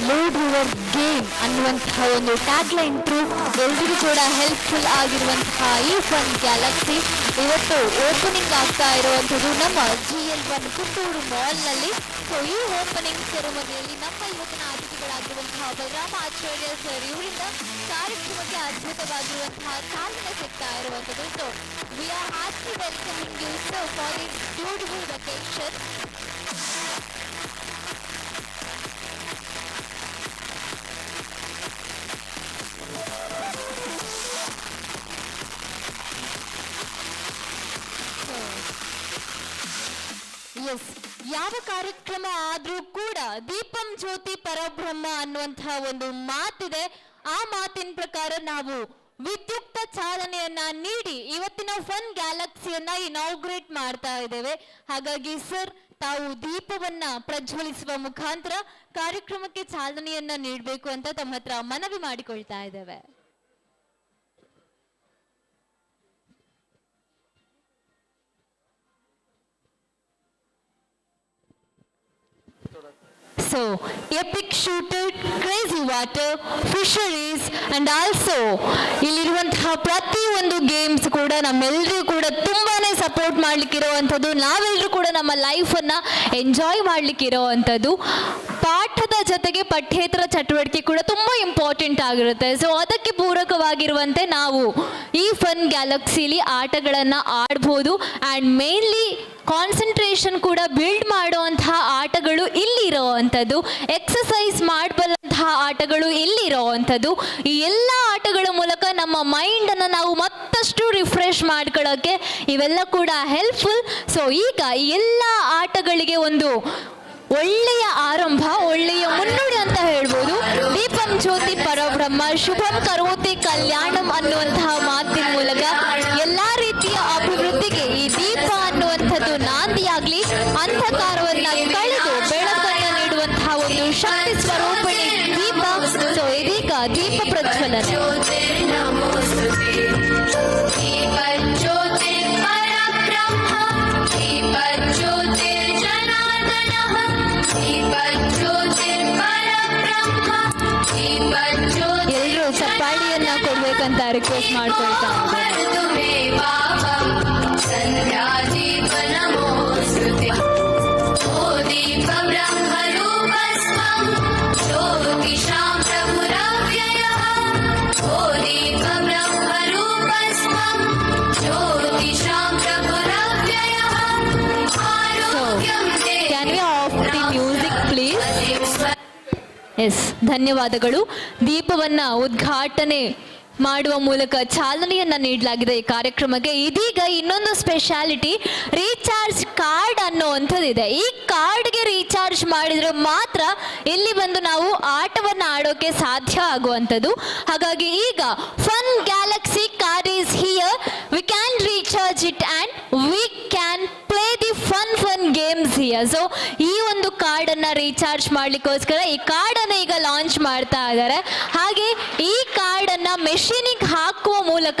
ಲೋಡ್ ಯುವರ್ ಗೇಮ್ ಅನ್ನುವಂತಹ ಒಂದು ಟ್ಯಾಗ್ ಲೈನ್ ಥ್ರೂ ಎಲ್ರಿಗೂ ಕೂಡ ಹೆಲ್ಪ್ಫುಲ್ ಆಗಿರುವಂತಹ ಈ ಫನ್ ಗ್ಯಾಲಕ್ಸಿ ಇವತ್ತು ಓಪನಿಂಗ್ ಆಗ್ತಾ ಇರುವಂಥದ್ದು ನಮ್ಮ GL1 ಪುತ್ತೂರು ಮಾಲ್ನಲ್ಲಿ. ಸೊ ಈ ಓಪನಿಂಗ್ ಸೆರೆಮನಿಯಲ್ಲಿ ನಮ್ಮ ಇವತ್ತಿನ ಅತಿಥಿಗಳಾಗಿರುವಂತಹ ಬಲರಾಮ ಆಚಾರ್ಯ ಸರ್ ಇವರಿಂದ ಕಾರ್ಯಕ್ರಮಕ್ಕೆ ಅದ್ಭುತವಾಗಿರುವಂತಹ ಚಾಲನೆ ಸಿಗ್ತಾ ಇರುವಂಥದ್ದು. So we are heartly welcoming you sir for this beautiful vacation. Yes, ಯಾವ ಕಾರ್ಯಕ್ರಮ ಆದ್ರೂ ಕೂಡ ದೀಪಂ ಜ್ಯೋತಿ ಪರಬ್ರಹ್ಮ ಅನ್ನುವಂತಹ ಒಂದು ಮಾತಿದೆ. ಆ ಮಾತಿನ ಪ್ರಕಾರ ನಾವು ವಿದ್ಯುಕ್ತ ಚಾಲನೆಯನ್ನ ನೀಡಿ ಇವತ್ತಿನ ಫನ್ ಗ್ಯಾಲಕ್ಸಿಯನ್ನ ಇನಾಗ್ರೇಟ್ ಮಾಡ್ತಾ ಇದ್ದೇವೆ. ಹಾಗಾಗಿ ಸರ್ ತಾವು ದೀಪವನ್ನ ಪ್ರಜ್ವಲಿಸುವ ಮುಖಾಂತರ ಕಾರ್ಯಕ್ರಮಕ್ಕೆ ಚಾಲನೆಯನ್ನ ನೀಡಬೇಕು ಅಂತ ತಮ್ಮ ಹತ್ರ ಮನವಿ ಮಾಡಿಕೊಳ್ತಾ ಇದ್ದೇವೆ. So, epic shooter, crazy water, fisheries and also ಇಲ್ಲಿರುವಂತಹ ಪ್ರತಿ ಒಂದು ಗೇಮ್ಸ್ ಕೂಡ ನಮ್ಮೆಲ್ಲರಿಗೂ ಕೂಡ ತುಂಬಾನೇ ಸಪೋರ್ಟ್ ಮಾಡ್ಲಿಕ್ಕೆ ಇರುವಂಥದ್ದು, ನಾವೆಲ್ಲರೂ ಕೂಡ ನಮ್ಮ ಲೈಫನ್ನು ಎಂಜಾಯ್ ಮಾಡ್ಲಿಕ್ಕೆ ಇರೋವಂಥದ್ದು. ಪಾಠದ ಜೊತೆಗೆ ಪಠ್ಯೇತರ ಚಟುವಟಿಕೆ ಕೂಡ ತುಂಬ ಇಂಪಾರ್ಟೆಂಟ್ ಆಗಿರುತ್ತೆ. ಸೊ ಅದಕ್ಕೆ ಪೂರಕವಾಗಿರುವಂತೆ ನಾವು ಈ ಫನ್ ಗ್ಯಾಲಕ್ಸಿಲಿ ಆಟಗಳನ್ನು ಆಡ್ಬೋದು. ಆ್ಯಂಡ್ ಮೇನ್ಲಿ ಕಾನ್ಸಂಟ್ರೇಷನ್ ಕೂಡ ಬಿಲ್ಡ್ ಮಾಡುವಂತಹ ಆಟಗಳು ಇಲ್ಲಿರೋ ಅಂಥದ್ದು, ಎಕ್ಸಸೈಸ್ ಮಾಡಬಲ್ಲಂತಹ ಆಟಗಳು ಇಲ್ಲಿರೋ ಅಂಥದ್ದು. ಈ ಎಲ್ಲ ಆಟಗಳ ಮೂಲಕ ನಮ್ಮ ಮೈಂಡನ್ನು ನಾವು ಮತ್ತಷ್ಟು ರಿಫ್ರೆಶ್ ಮಾಡ್ಕೊಳ್ಳೋಕ್ಕೆ ಇವೆಲ್ಲ ಕೂಡ ಹೆಲ್ಪ್ಫುಲ್. ಸೊ ಈಗ ಈ ಎಲ್ಲ ಆಟಗಳಿಗೆ ಒಂದು ಒಳ್ಳೆಯ ಆರಂಭ, ಒಳ್ಳೆಯ ಮುನ್ನುಡಿ ಅಂತ ಹೇಳ್ಬೋದು. ದೀಪಂ ಜ್ಯೋತಿ ಪರಬ್ರಹ್ಮ ಶುಭಂ ಕರೋತಿ ಕಲ್ಯಾಣಂ ಅನ್ನುವಂತಹ ಮಾತಿನ ಮೂಲಕ ಎಲ್ಲ ರೀತಿಯ ಅಭಿವೃದ್ಧಿಗೆ ಈ ದೀಪ ಅನ್ನುವಂಥದ್ದು ನಾಂದಿಯಾಗ್ಲಿ, ಅಂಧಕಾರವನ್ನ ಕಳೆದು ಬೆಳಕನ್ನು ನೀಡುವಂತಹ ಒಂದು ಶಕ್ತಿ ಸ್ವರೂಪಿಣಿ ದೀಪ. ಸೊ ಇದೀಗ ದೀಪ ಪ್ರಜ್ವಲನೆ. ಎಲ್ಲರೂ ಚಪ್ಪಾಳಿಯನ್ನ ಕೊಡ್ಬೇಕಂತ ರಿಕ್ವೆಸ್ಟ್ ಮಾಡ್ಕೊಳ್ತಾ ಜ್ಯೋತಿ ಎಸ್, ಧನ್ಯವಾದಗಳು. ದೀಪವನ್ನ ಉದ್ಘಾಟನೆ ಮಾಡುವ ಮೂಲಕ ಚಾಲನೆಯನ್ನ ನೀಡಲಾಗಿದೆ ಈ ಕಾರ್ಯಕ್ರಮಕ್ಕೆ. ಇದೀಗ ಇನ್ನೊಂದು ಸ್ಪೆಷಾಲಿಟಿ, ರೀಚಾರ್ಜ್ ಕಾರ್ಡ್ ಅನ್ನುವಂಥದ್ದಿದೆ. ಈ ಕಾರ್ಡ್ಗೆ ರೀಚಾರ್ಜ್ ಮಾಡಿದ್ರೆ ಮಾತ್ರ ಇಲ್ಲಿ ಬಂದು ನಾವು ಆಟವನ್ನು ಆಡೋಕೆ ಸಾಧ್ಯ ಆಗುವಂಥದ್ದು. ಹಾಗಾಗಿ ಈಗ fun Galaxy card is here. We can recharge it and we can play the fun games here. So ಈ ಒಂದು ಕಾರ್ಡನ್ನು ರೀಚಾರ್ಜ್ ಮಾಡಲಿಕ್ಕೋಸ್ಕರ ಈ ಕಾರ್ಡನ್ನು ಈಗ ಲಾಂಚ್ ಮಾಡ್ತಾ ಇದ್ದಾರೆ. ಹಾಗೆ ಈ ಕಾರ್ಡನ್ನು ಮೆಷಿನಿಗೆ ಹಾಕುವ ಮೂಲಕ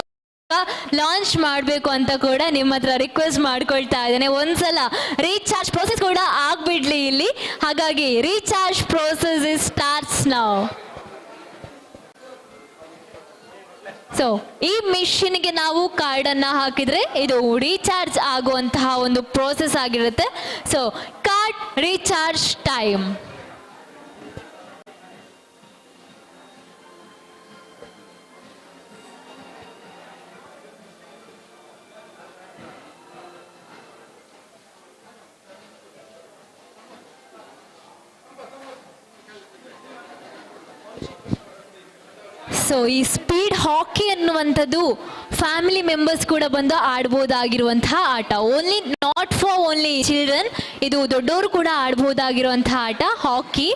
ಲಾಂಚ್ ಮಾಡಬೇಕು ಅಂತ ಕೂಡ ನಿಮ್ಮ ಹತ್ರ ರಿಕ್ವೆಸ್ಟ್ ಮಾಡ್ಕೊಳ್ತಾ ಇದ್ದೇನೆ. ಒಂದ್ಸಲ ರೀಚಾರ್ಜ್ ಪ್ರೋಸೆಸ್ ಕೂಡ ಆಗ್ಬಿಡ್ಲಿ ಇಲ್ಲಿ. ಹಾಗಾಗಿ recharge process is starts now. So ಈ ಮಿಷಿನ್ಗೆ ನಾವು ಕಾರ್ಡನ್ನು ಹಾಕಿದರೆ ಇದು ರೀಚಾರ್ಜ್ ಆಗುವಂತಹ ಒಂದು ಪ್ರೋಸೆಸ್ ಆಗಿರುತ್ತೆ. So card recharge time. So ಈ ಸ್ಪೀಡ್ ಹಾಕಿ ಅನ್ನುವಂಥದ್ದು ಫ್ಯಾಮಿಲಿ ಮೆಂಬರ್ಸ್ ಕೂಡ ಬಂದು ಆಡ್ಬೋದಾಗಿರುವಂತಹ ಆಟ. Only not for only children, ಇದು ದೊಡ್ಡವರು ಕೂಡ ಆಡ್ಬೋದಾಗಿರುವಂತಹ ಆಟ ಹಾಕಿ.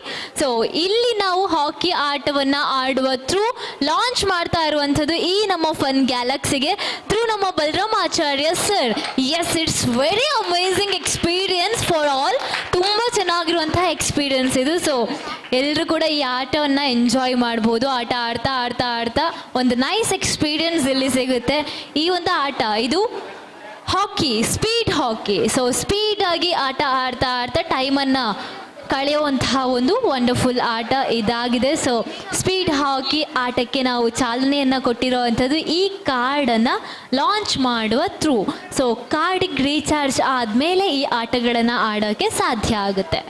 ಸೊ ಇಲ್ಲಿ ನಾವು ಹಾಕಿ ಆಟವನ್ನು ಆಡುವ ಥ್ರೂ ಲಾಂಚ್ ಮಾಡ್ತಾ ಇರುವಂಥದ್ದು ಈ ನಮ್ಮ ಫನ್ ಗ್ಯಾಲಕ್ಸಿಗೆ ಥ್ರೂ ನಮ್ಮ Balaramacharya sir. Yes, it's very amazing experience for all. ತುಂಬ ಚೆನ್ನಾಗಿರುವಂತಹ ಎಕ್ಸ್ಪೀರಿಯನ್ಸ್ ಇದು. ಸೊ ಎಲ್ಲರೂ ಕೂಡ ಈ ಆಟವನ್ನು ಎಂಜಾಯ್ ಮಾಡ್ಬೋದು. ಆಟ ಆಡ್ತಾ ಆಡ್ತಾ ಆಡ್ತಾ ಒಂದು ನೈಸ್ ಎಕ್ಸ್ಪೀರಿಯನ್ಸ್ ಇಲ್ಲಿ ಸಿಗುತ್ತೆ. ಈ ಒಂದು ಆಟ ಇದು ಹಾಕಿ, ಸ್ಪೀಡ್ ಹಾಕಿ. ಸೊ ಸ್ಪೀಡಾಗಿ ಆಟ ಆಡ್ತಾ ಆಡ್ತಾ ಟೈಮನ್ನು ಕಳೆಯುವಂತಹ ಒಂದು ವಂಡರ್ಫುಲ್ ಆಟ ಇದಾಗಿದೆ. ಸೊ ಸ್ಪೀಡ್ ಹಾಕಿ ಆಟಕ್ಕೆ ನಾವು ಚಾಲನೆಯನ್ನು ಕೊಟ್ಟಿರೋವಂಥದ್ದು ಈ ಕಾರ್ಡನ್ನು ಲಾಂಚ್ ಮಾಡುವ ಥ್ರೂ. ಸೊ ಕಾರ್ಡಿಗೆ ರೀಚಾರ್ಜ್ ಆದಮೇಲೆ ಈ ಆಟಗಳನ್ನು ಆಡೋಕ್ಕೆ ಸಾಧ್ಯ ಆಗುತ್ತೆ.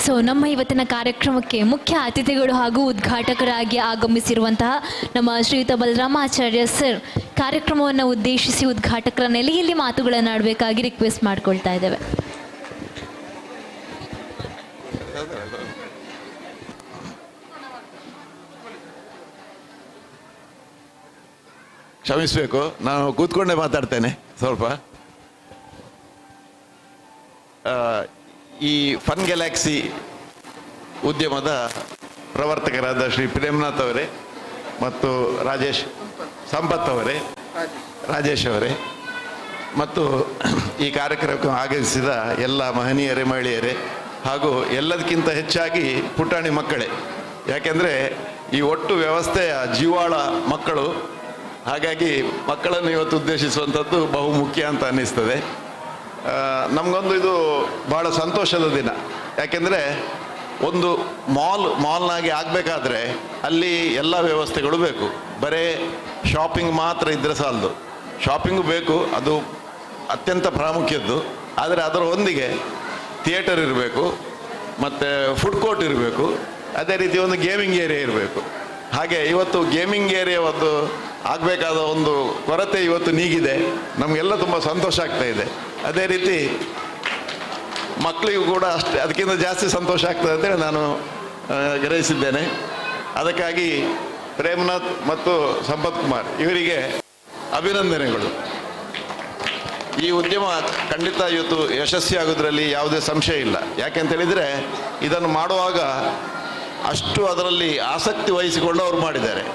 ಸೊ ನಮ್ಮ ಇವತ್ತಿನ ಕಾರ್ಯಕ್ರಮಕ್ಕೆ ಮುಖ್ಯ ಅತಿಥಿಗಳು ಹಾಗೂ ಉದ್ಘಾಟಕರಾಗಿ ಆಗಮಿಸಿರುವಂತಹ ನಮ್ಮ ಶ್ರೀಯುತ ಬಲರಾಮಾಚಾರ್ಯ ಸರ್ ಕಾರ್ಯಕ್ರಮವನ್ನು ಉದ್ದೇಶಿಸಿ ಉದ್ಘಾಟಕರ ನೆಲೆಯಲ್ಲಿ ಮಾತುಗಳನ್ನು ಆಡಬೇಕಾಗಿ ರಿಕ್ವೆಸ್ಟ್ ಮಾಡ್ಕೊಳ್ತಾ ಇದ್ದೇವೆ. ಕ್ಷಮಿಸಬೇಕು, ನಾನು ಕೂತ್ಕೊಂಡೇ ಮಾತಾಡ್ತೇನೆ ಸ್ವಲ್ಪ. ಈ ಫನ್ ಗ್ಯಾಲಕ್ಸಿ ಉದ್ಯಮದ ಪ್ರವರ್ತಕರಾದ ಶ್ರೀ ಪ್ರೇಮನಾಥ್ ಅವರೇ ಮತ್ತು ಸಂಪತ್ ಅವರೇ, ರಾಜೇಶ್ ಅವರೇ ಮತ್ತು ಈ ಕಾರ್ಯಕ್ರಮಕ್ಕೆ ಆಗಮಿಸಿದ ಎಲ್ಲ ಮಹನೀಯರೇ, ಮಹಿಳೆಯರೇ ಹಾಗೂ ಎಲ್ಲದಕ್ಕಿಂತ ಹೆಚ್ಚಾಗಿ ಪುಟಾಣಿ ಮಕ್ಕಳೇ. ಯಾಕೆಂದರೆ ಈ ಒಟ್ಟು ವ್ಯವಸ್ಥೆಯ ಜೀವಾಳ ಮಕ್ಕಳು. ಹಾಗಾಗಿ ಮಕ್ಕಳನ್ನು ಇವತ್ತು ಉದ್ದೇಶಿಸುವಂಥದ್ದು ಬಹು ಮುಖ್ಯ ಅಂತ ಅನ್ನಿಸ್ತದೆ. ನಮಗೊಂದು ಇದು ಭಾಳ ಸಂತೋಷದ ದಿನ. ಯಾಕೆಂದರೆ ಒಂದು ಮಾಲ್ನಾಗೆ ಆಗಬೇಕಾದ್ರೆ ಅಲ್ಲಿ ಎಲ್ಲ ವ್ಯವಸ್ಥೆಗಳು ಬೇಕು. ಬರೀ ಶಾಪಿಂಗ್ ಮಾತ್ರ ಇದ್ದರೆ ಸಾಲದು. ಶಾಪಿಂಗು ಬೇಕು, ಅದು ಅತ್ಯಂತ ಪ್ರಾಮುಖ್ಯದ್ದು. ಆದರೆ ಅದರ ಒಂದಿಗೆ ಥಿಯೇಟರ್ ಇರಬೇಕು, ಮತ್ತು ಫುಡ್ ಕೋರ್ಟ್ ಇರಬೇಕು, ಅದೇ ರೀತಿ ಒಂದು ಗೇಮಿಂಗ್ ಏರಿಯಾ ಇರಬೇಕು. ಹಾಗೆ ಇವತ್ತು ಗೇಮಿಂಗ್ ಏರಿಯಾ ಒಂದು ಆಗಬೇಕಾದ ಒಂದು ಕೊರತೆ ಇವತ್ತು ನೀಗಿದೆ. ನಮಗೆಲ್ಲ ತುಂಬ ಸಂತೋಷ ಆಗ್ತಾ ಇದೆ. ಅದೇ ರೀತಿ ಮಕ್ಕಳಿಗೂ ಕೂಡ ಅಷ್ಟೇ, ಅದಕ್ಕಿಂತ ಜಾಸ್ತಿ ಸಂತೋಷ ಆಗ್ತದೆ ಅಂತೇಳಿ ನಾನು ಗ್ರಹಿಸಿದ್ದೇನೆ. ಅದಕ್ಕಾಗಿ ಪ್ರೇಮನಾಥ್ ಮತ್ತು ಸಂಪತ್ ಕುಮಾರ್ ಇವರಿಗೆ ಅಭಿನಂದನೆಗಳು. ಈ ಉದ್ಯಮ ಖಂಡಿತ ಇವತ್ತು ಯಶಸ್ವಿಯಾಗೋದ್ರಲ್ಲಿ ಯಾವುದೇ ಸಂಶಯ ಇಲ್ಲ. ಯಾಕೆಂತೇಳಿದರೆ ಇದನ್ನು ಮಾಡುವಾಗ ಅಷ್ಟು ಅದರಲ್ಲಿ ಆಸಕ್ತಿ ವಹಿಸಿಕೊಂಡು ಅವರು ಮಾಡಿದ್ದಾರೆ.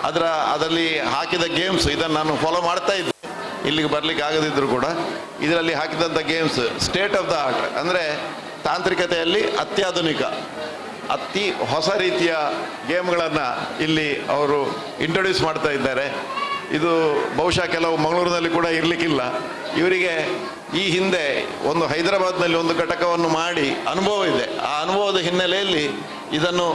ಅದರಲ್ಲಿ ಹಾಕಿದ ಗೇಮ್ಸ್, ಇದನ್ನು ನಾನು ಫಾಲೋ ಮಾಡ್ತಾ ಇದ್ದೆ ಇಲ್ಲಿಗೆ ಬರಲಿಕ್ಕೆ ಆಗದಿದ್ದರೂ ಕೂಡ. ಇದರಲ್ಲಿ ಹಾಕಿದಂಥ games state of the art, ಅಂದರೆ ತಾಂತ್ರಿಕತೆಯಲ್ಲಿ ಅತ್ಯಾಧುನಿಕ, ಅತಿ ಹೊಸ ರೀತಿಯ ಗೇಮ್ಗಳನ್ನು ಇಲ್ಲಿ ಅವರು ಇಂಟ್ರೊಡ್ಯೂಸ್ ಮಾಡ್ತಾ ಇದ್ದಾರೆ. ಇದು ಬಹುಶಃ ಕೆಲವು ಮಂಗಳೂರಿನಲ್ಲಿ ಕೂಡ ಇರಲಿಕ್ಕಿಲ್ಲ. ಇವರಿಗೆ ಈ ಹಿಂದೆ ಒಂದು ಹೈದರಾಬಾದ್ನಲ್ಲಿ ಒಂದು ಘಟಕವನ್ನು ಮಾಡಿ ಅನುಭವ ಇದೆ. ಆ ಅನುಭವದ ಹಿನ್ನೆಲೆಯಲ್ಲಿ ಇದನ್ನು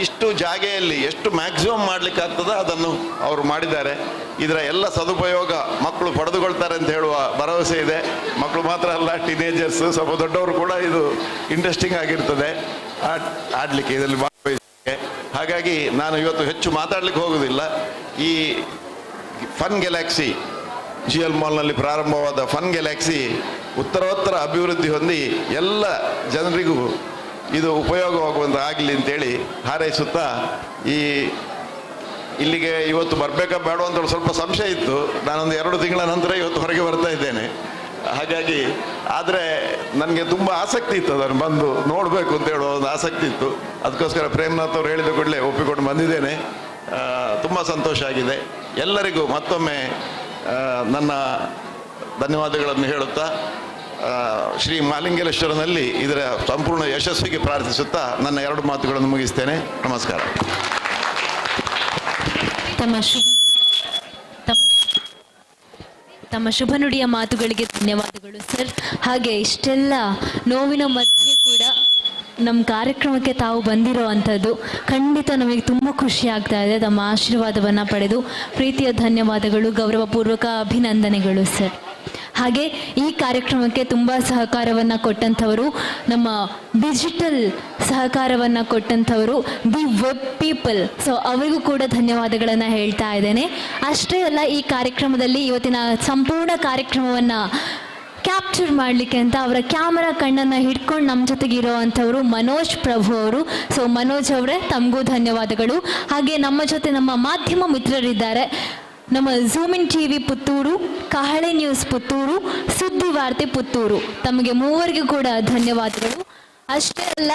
ಇಷ್ಟು ಜಾಗೆಯಲ್ಲಿ ಎಷ್ಟು ಮ್ಯಾಕ್ಸಿಮಮ್ ಮಾಡಲಿಕ್ಕೆ ಆಗ್ತದೋ ಅದನ್ನು ಅವರು ಮಾಡಿದ್ದಾರೆ. ಇದರ ಎಲ್ಲ ಸದುಪಯೋಗ ಮಕ್ಕಳು ಪಡೆದುಕೊಳ್ತಾರೆ ಅಂತ ಹೇಳುವ ಭರವಸೆ ಇದೆ. ಮಕ್ಕಳು ಮಾತ್ರ ಅಲ್ಲ, ಟೀನೇಜರ್ಸ್, ಸ್ವಲ್ಪ ದೊಡ್ಡವರು ಕೂಡ ಇದು ಇಂಟ್ರೆಸ್ಟಿಂಗ್ ಆಗಿರ್ತದೆ ಆಡಲಿಕ್ಕೆ, ಇದರಲ್ಲಿ ಭಾಗವಹಿಸಲಿಕ್ಕೆ. ಹಾಗಾಗಿ ನಾನು ಇವತ್ತು ಹೆಚ್ಚು ಮಾತಾಡಲಿಕ್ಕೆ ಹೋಗೋದಿಲ್ಲ. ಈ ಫನ್ ಗ್ಯಾಲಕ್ಸಿ GL ಮಾಲ್ನಲ್ಲಿ ಪ್ರಾರಂಭವಾದ ಫನ್ ಗ್ಯಾಲಕ್ಸಿ ಉತ್ತರೋತ್ತರ ಅಭಿವೃದ್ಧಿ ಹೊಂದಿ ಎಲ್ಲ ಜನರಿಗೂ ಇದು ಉಪಯೋಗವಾಗುವಂಥ ಆಗಲಿ ಅಂತೇಳಿ ಹಾರೈಸುತ್ತಾ, ಇಲ್ಲಿಗೆ ಇವತ್ತು ಬರಬೇಕಾ ಬೇಡ ಅಂತ ಸ್ವಲ್ಪ ಸಂಶಯ ಇತ್ತು. ನಾನೊಂದು 2 ತಿಂಗಳ ನಂತರ ಇವತ್ತು ಹೊರಗೆ ಬರ್ತಾ ಇದ್ದೇನೆ. ಹಾಗಾಗಿ ಆದರೆ ನನಗೆ ತುಂಬ ಆಸಕ್ತಿ ಇತ್ತು, ಅದನ್ನು ಬಂದು ನೋಡಬೇಕು ಅಂತ ಹೇಳುವ ಒಂದು ಆಸಕ್ತಿ ಇತ್ತು. ಅದಕ್ಕೋಸ್ಕರ ಪ್ರೇಮ್ನಾಥ್ ಅವರು ಹೇಳಿದ ಕೂಡಲೇ ಒಪ್ಪಿಕೊಂಡು ಬಂದಿದ್ದೇನೆ. ತುಂಬ ಸಂತೋಷ ಆಗಿದೆ. ಎಲ್ಲರಿಗೂ ಮತ್ತೊಮ್ಮೆ ನನ್ನ ಧನ್ಯವಾದಗಳನ್ನು ಹೇಳುತ್ತಾ, ಶ್ರೀ ಮಹಾಲಿಂಗೇಶ್ವರನಲ್ಲಿ ಇದರ ಸಂಪೂರ್ಣ ಯಶಸ್ವಿಗೆ ಪ್ರಾರ್ಥಿಸುತ್ತಾ ನನ್ನ 2 ಮಾತುಗಳನ್ನು ಮುಗಿಸ್ತೇನೆ. ನಮಸ್ಕಾರ. ತಮ್ಮ ಶುಭ ನುಡಿಯ ಮಾತುಗಳಿಗೆ ಧನ್ಯವಾದಗಳು ಸರ್. ಹಾಗೆ ಇಷ್ಟೆಲ್ಲ ನೋವಿನ ಮಧ್ಯೆ ಕೂಡ ನಮ್ಮ ಕಾರ್ಯಕ್ರಮಕ್ಕೆ ತಾವು ಬಂದಿರೋ ಅಂಥದ್ದು ಖಂಡಿತ ನಮಗೆ ತುಂಬ ಖುಷಿ ಆಗ್ತಾ ಇದೆ. ತಮ್ಮ ಆಶೀರ್ವಾದವನ್ನು ಪಡೆದು ಪ್ರೀತಿಯ ಧನ್ಯವಾದಗಳು, ಗೌರವಪೂರ್ವಕ ಅಭಿನಂದನೆಗಳು ಸರ್. ಹಾಗೆ ಈ ಕಾರ್ಯಕ್ರಮಕ್ಕೆ ತುಂಬ ಸಹಕಾರವನ್ನು ಕೊಟ್ಟಂಥವರು, ನಮ್ಮ ಡಿಜಿಟಲ್ ಸಹಕಾರವನ್ನು ಕೊಟ್ಟಂಥವರು ದಿ ವೆಬ್ ಪೀಪಲ್. ಸೊ ಅವರಿಗೂ ಕೂಡ ಧನ್ಯವಾದಗಳನ್ನು ಹೇಳ್ತಾ ಇದ್ದೇನೆ. ಅಷ್ಟೇ ಅಲ್ಲ, ಈ ಕಾರ್ಯಕ್ರಮದಲ್ಲಿ ಇವತ್ತಿನ ಸಂಪೂರ್ಣ ಕಾರ್ಯಕ್ರಮವನ್ನು ಕ್ಯಾಪ್ಚರ್ ಮಾಡಲಿಕ್ಕೆ ಅಂತ ಅವರ ಕ್ಯಾಮರಾ ಕಣ್ಣನ್ನು ಹಿಡ್ಕೊಂಡು ನಮ್ಮ ಜೊತೆಗಿರೋ ಅಂಥವರು ಮನೋಜ್ ಪ್ರಭು ಅವರು. ಸೊ ಮನೋಜ್ ಅವರೇ, ತಮಗೂ ಧನ್ಯವಾದಗಳು. ಹಾಗೆ ನಮ್ಮ ಜೊತೆ ನಮ್ಮ ಮಾಧ್ಯಮ ಮಿತ್ರರಿದ್ದಾರೆ. ನಮ್ಮ ಝೂಮಿನ್ TV ಪುತ್ತೂರು, ಕಹಳೆ ನ್ಯೂಸ್ ಪುತ್ತೂರು, ಸುದ್ದಿ ವಾರ್ತೆ ಪುತ್ತೂರು, ತಮಗೆ ಮೂವರಿಗೂ ಕೂಡ ಧನ್ಯವಾದಗಳು. ಅಷ್ಟೇ ಅಲ್ಲ,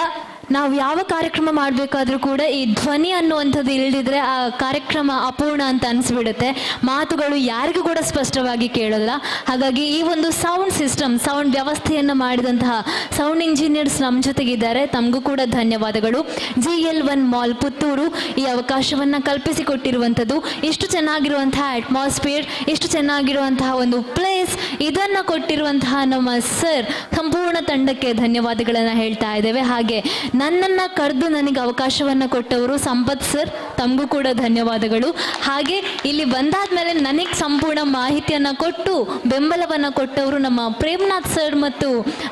ನಾವು ಯಾವ ಕಾರ್ಯಕ್ರಮ ಮಾಡಬೇಕಾದ್ರೂ ಕೂಡ ಈ ಧ್ವನಿ ಅನ್ನುವಂಥದ್ದು ಇಲ್ಲದಿದ್ರೆ ಆ ಕಾರ್ಯಕ್ರಮ ಅಪೂರ್ಣ ಅಂತ ಅನಿಸ್ಬಿಡುತ್ತೆ. ಮಾತುಗಳು ಯಾರಿಗೂ ಕೂಡ ಸ್ಪಷ್ಟವಾಗಿ ಕೇಳೋಲ್ಲ. ಹಾಗಾಗಿ ಈ ಒಂದು ಸೌಂಡ್ ಸಿಸ್ಟಮ್, ಸೌಂಡ್ ವ್ಯವಸ್ಥೆಯನ್ನು ಮಾಡಿದಂತಹ ಸೌಂಡ್ ಇಂಜಿನಿಯರ್ಸ್ ನಮ್ಮ ಜೊತೆಗಿದ್ದಾರೆ. ತಮಗೂ ಕೂಡ ಧನ್ಯವಾದಗಳು. GL1 ಮಾಲ್ ಪುತ್ತೂರು ಈ ಅವಕಾಶವನ್ನು ಕಲ್ಪಿಸಿಕೊಟ್ಟಿರುವಂಥದ್ದು, ಇಷ್ಟು ಚೆನ್ನಾಗಿರುವಂತಹ ಅಟ್ಮಾಸ್ಫಿಯರ್, ಇಷ್ಟು ಚೆನ್ನಾಗಿರುವಂತಹ ಒಂದು ಪ್ಲೇಸ್, ಇದನ್ನು ಕೊಟ್ಟಿರುವಂತಹ ನಮ್ಮ ಸರ್ ಸಂಪೂರ್ಣ ತಂಡಕ್ಕೆ ಧನ್ಯವಾದಗಳನ್ನು ಹೇಳ್ತಾ ಇದ್ದೇವೆ. ಹಾಗೆ ನನ್ನನ್ನು ಕರೆದು ನನಗೆ ಅವಕಾಶವನ್ನು ಕೊಟ್ಟವರು ಸಂಪತ್ ಸರ್, ತಮಗೂ ಕೂಡ ಧನ್ಯವಾದಗಳು. ಹಾಗೆ ಇಲ್ಲಿ ಬಂದಾದ್ಮೇಲೆ ನನಗೆ ಸಂಪೂರ್ಣ ಮಾಹಿತಿಯನ್ನು ಕೊಟ್ಟು ಬೆಂಬಲವನ್ನು ಕೊಟ್ಟವರು ನಮ್ಮ ಪ್ರೇಮ್ನಾಥ್ ಸರ್ ಮತ್ತು